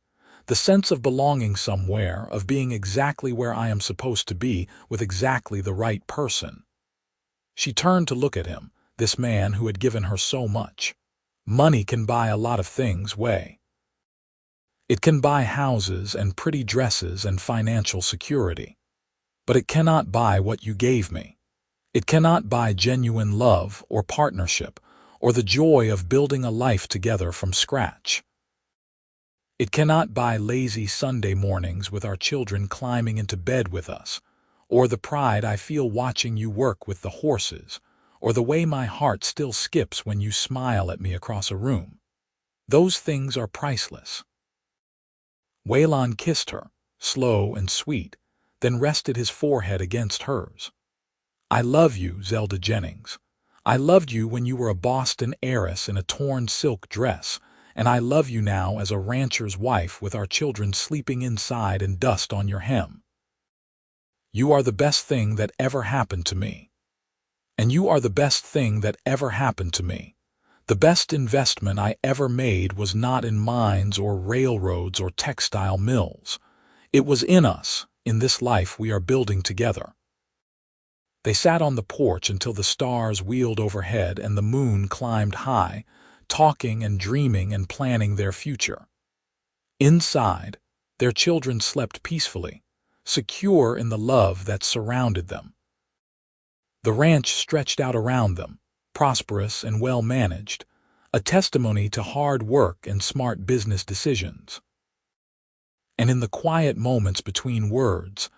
The sense of belonging somewhere, of being exactly where I am supposed to be with exactly the right person." She turned to look at him, this man who had given her so much. "Money can buy a lot of things, Way. It can buy houses and pretty dresses and financial security. But it cannot buy what you gave me. It cannot buy genuine love or partnership or the joy of building a life together from scratch. It cannot buy lazy Sunday mornings with our children climbing into bed with us, or the pride I feel watching you work with the horses, or the way my heart still skips when you smile at me across a room. Those things are priceless." Waylon kissed her, slow and sweet, then rested his forehead against hers. "I love you, Zelda Jennings. I loved you when you were a Boston heiress in a torn silk dress, and I love you now as a rancher's wife with our children sleeping inside and dust on your hem. You are the best thing that ever happened to me. And you are the best thing that ever happened to me. The best investment I ever made was not in mines or railroads or textile mills. It was in us, in this life we are building together." They sat on the porch until the stars wheeled overhead and the moon climbed high, talking and dreaming and planning their future. Inside, their children slept peacefully, secure in the love that surrounded them. The ranch stretched out around them, prosperous and well-managed, a testimony to hard work and smart business decisions. And in the quiet moments between words,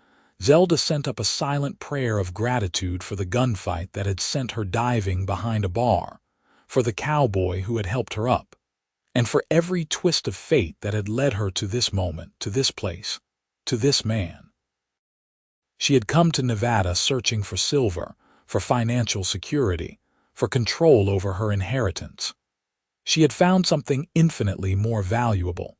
Zelda sent up a silent prayer of gratitude for the gunfight that had sent her diving behind a bar, for the cowboy who had helped her up, and for every twist of fate that had led her to this moment, to this place, to this man. She had come to Nevada searching for silver, for financial security, for control over her inheritance. She had found something infinitely more valuable.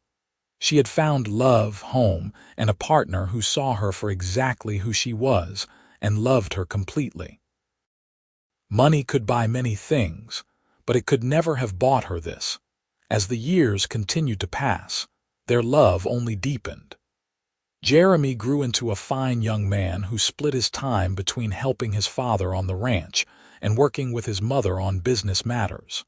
She had found love, home, and a partner who saw her for exactly who she was and loved her completely. Money could buy many things, but it could never have bought her this. As the years continued to pass, their love only deepened. Jeremy grew into a fine young man who split his time between helping his father on the ranch and working with his mother on business matters.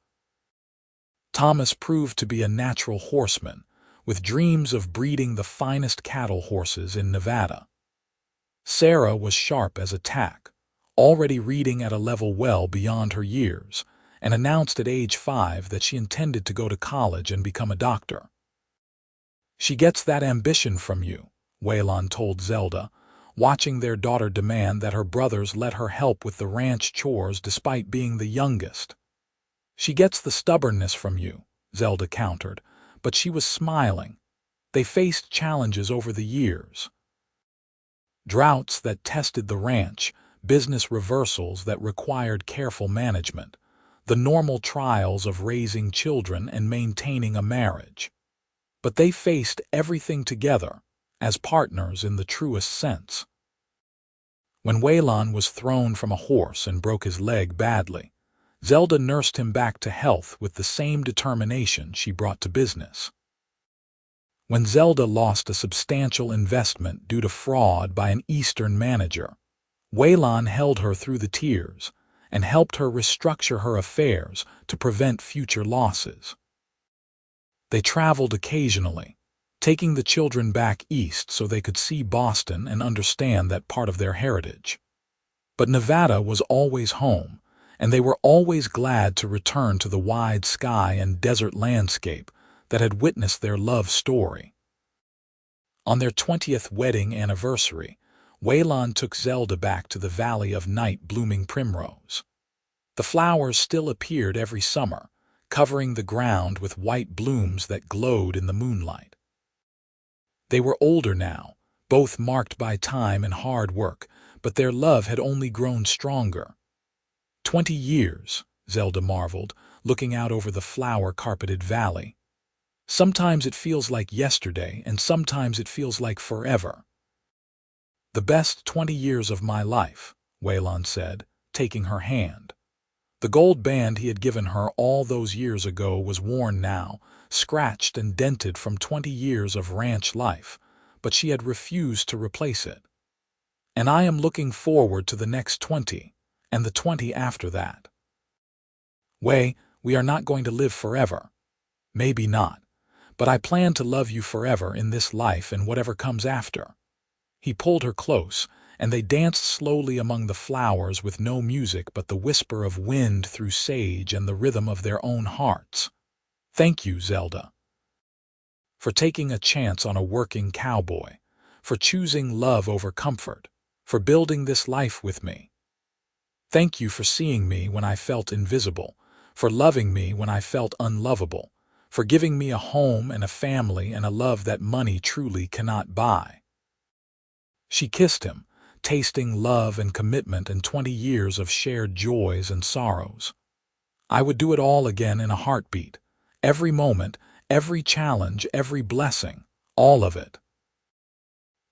Thomas proved to be a natural horseman, with dreams of breeding the finest cattle horses in Nevada. Sarah was sharp as a tack, already reading at a level well beyond her years, and announced at age 5 that she intended to go to college and become a doctor. She gets that ambition from you, Waylon told Zelda, watching their daughter demand that her brothers let her help with the ranch chores despite being the youngest. She gets the stubbornness from you, Zelda countered, but she was smiling. They faced challenges over the years. Droughts that tested the ranch, business reversals that required careful management, the normal trials of raising children and maintaining a marriage. But they faced everything together, as partners in the truest sense. When Waylon was thrown from a horse and broke his leg badly, Zelda nursed him back to health with the same determination she brought to business. When Zelda lost a substantial investment due to fraud by an Eastern manager, Waylon held her through the tears and helped her restructure her affairs to prevent future losses. They traveled occasionally, taking the children back east so they could see Boston and understand that part of their heritage. But Nevada was always home, and they were always glad to return to the wide sky and desert landscape that had witnessed their love story. On their 20th wedding anniversary, Waylon took Zelda back to the valley of night-blooming primrose. The flowers still appeared every summer, covering the ground with white blooms that glowed in the moonlight. They were older now, both marked by time and hard work, but their love had only grown stronger. 20 years, Zelda marveled, looking out over the flower-carpeted valley. Sometimes it feels like yesterday, and sometimes it feels like forever. The best 20 years of my life, Waylon said, taking her hand. The gold band he had given her all those years ago was worn now, scratched and dented from 20 years of ranch life, but she had refused to replace it. And I am looking forward to the next 20, and the 20 after that. Way, we are not going to live forever. Maybe not, but I plan to love you forever in this life and whatever comes after. He pulled her close, and they danced slowly among the flowers with no music but the whisper of wind through sage and the rhythm of their own hearts. Thank you, Zelda, for taking a chance on a working cowboy, for choosing love over comfort, for building this life with me. Thank you for seeing me when I felt invisible, for loving me when I felt unlovable, for giving me a home and a family and a love that money truly cannot buy. She kissed him, tasting love and commitment and 20 years of shared joys and sorrows. I would do it all again in a heartbeat. Every moment, every challenge, every blessing, all of it.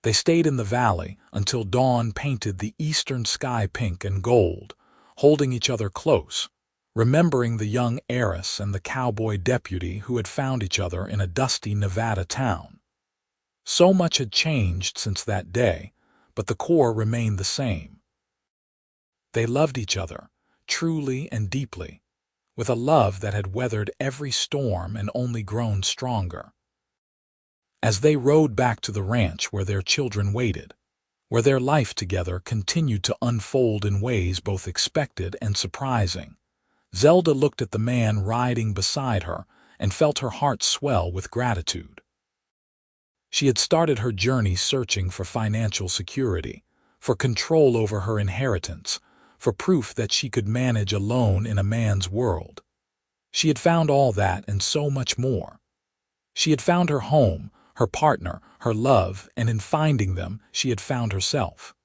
They stayed in the valley until dawn painted the eastern sky pink and gold, holding each other close, remembering the young heiress and the cowboy deputy who had found each other in a dusty Nevada town. So much had changed since that day, but the core remained the same. They loved each other, truly and deeply, with a love that had weathered every storm and only grown stronger. As they rode back to the ranch where their children waited, where their life together continued to unfold in ways both expected and surprising, Zelda looked at the man riding beside her and felt her heart swell with gratitude. She had started her journey searching for financial security, for control over her inheritance, for proof that she could manage alone in a man's world. She had found all that and so much more. She had found her home, her partner, her love, and in finding them, she had found herself.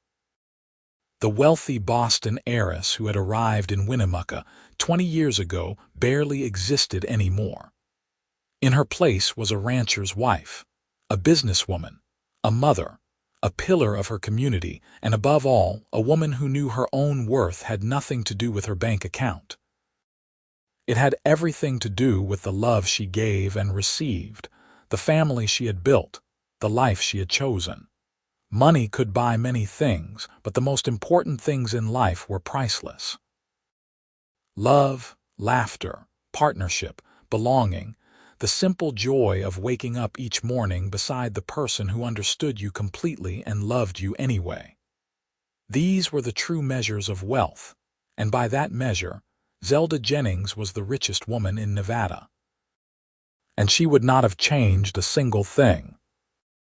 The wealthy Boston heiress who had arrived in Winnemucca 20 years ago barely existed anymore. In her place was a rancher's wife, a businesswoman, a mother, a pillar of her community, and above all, a woman who knew her own worth had nothing to do with her bank account. It had everything to do with the love she gave and received, the family she had built, the life she had chosen. Money could buy many things, but the most important things in life were priceless. Love, laughter, partnership, belonging, the simple joy of waking up each morning beside the person who understood you completely and loved you anyway. These were the true measures of wealth, and by that measure, Zelda Jennings was the richest woman in Nevada. and she would not have changed a single thing.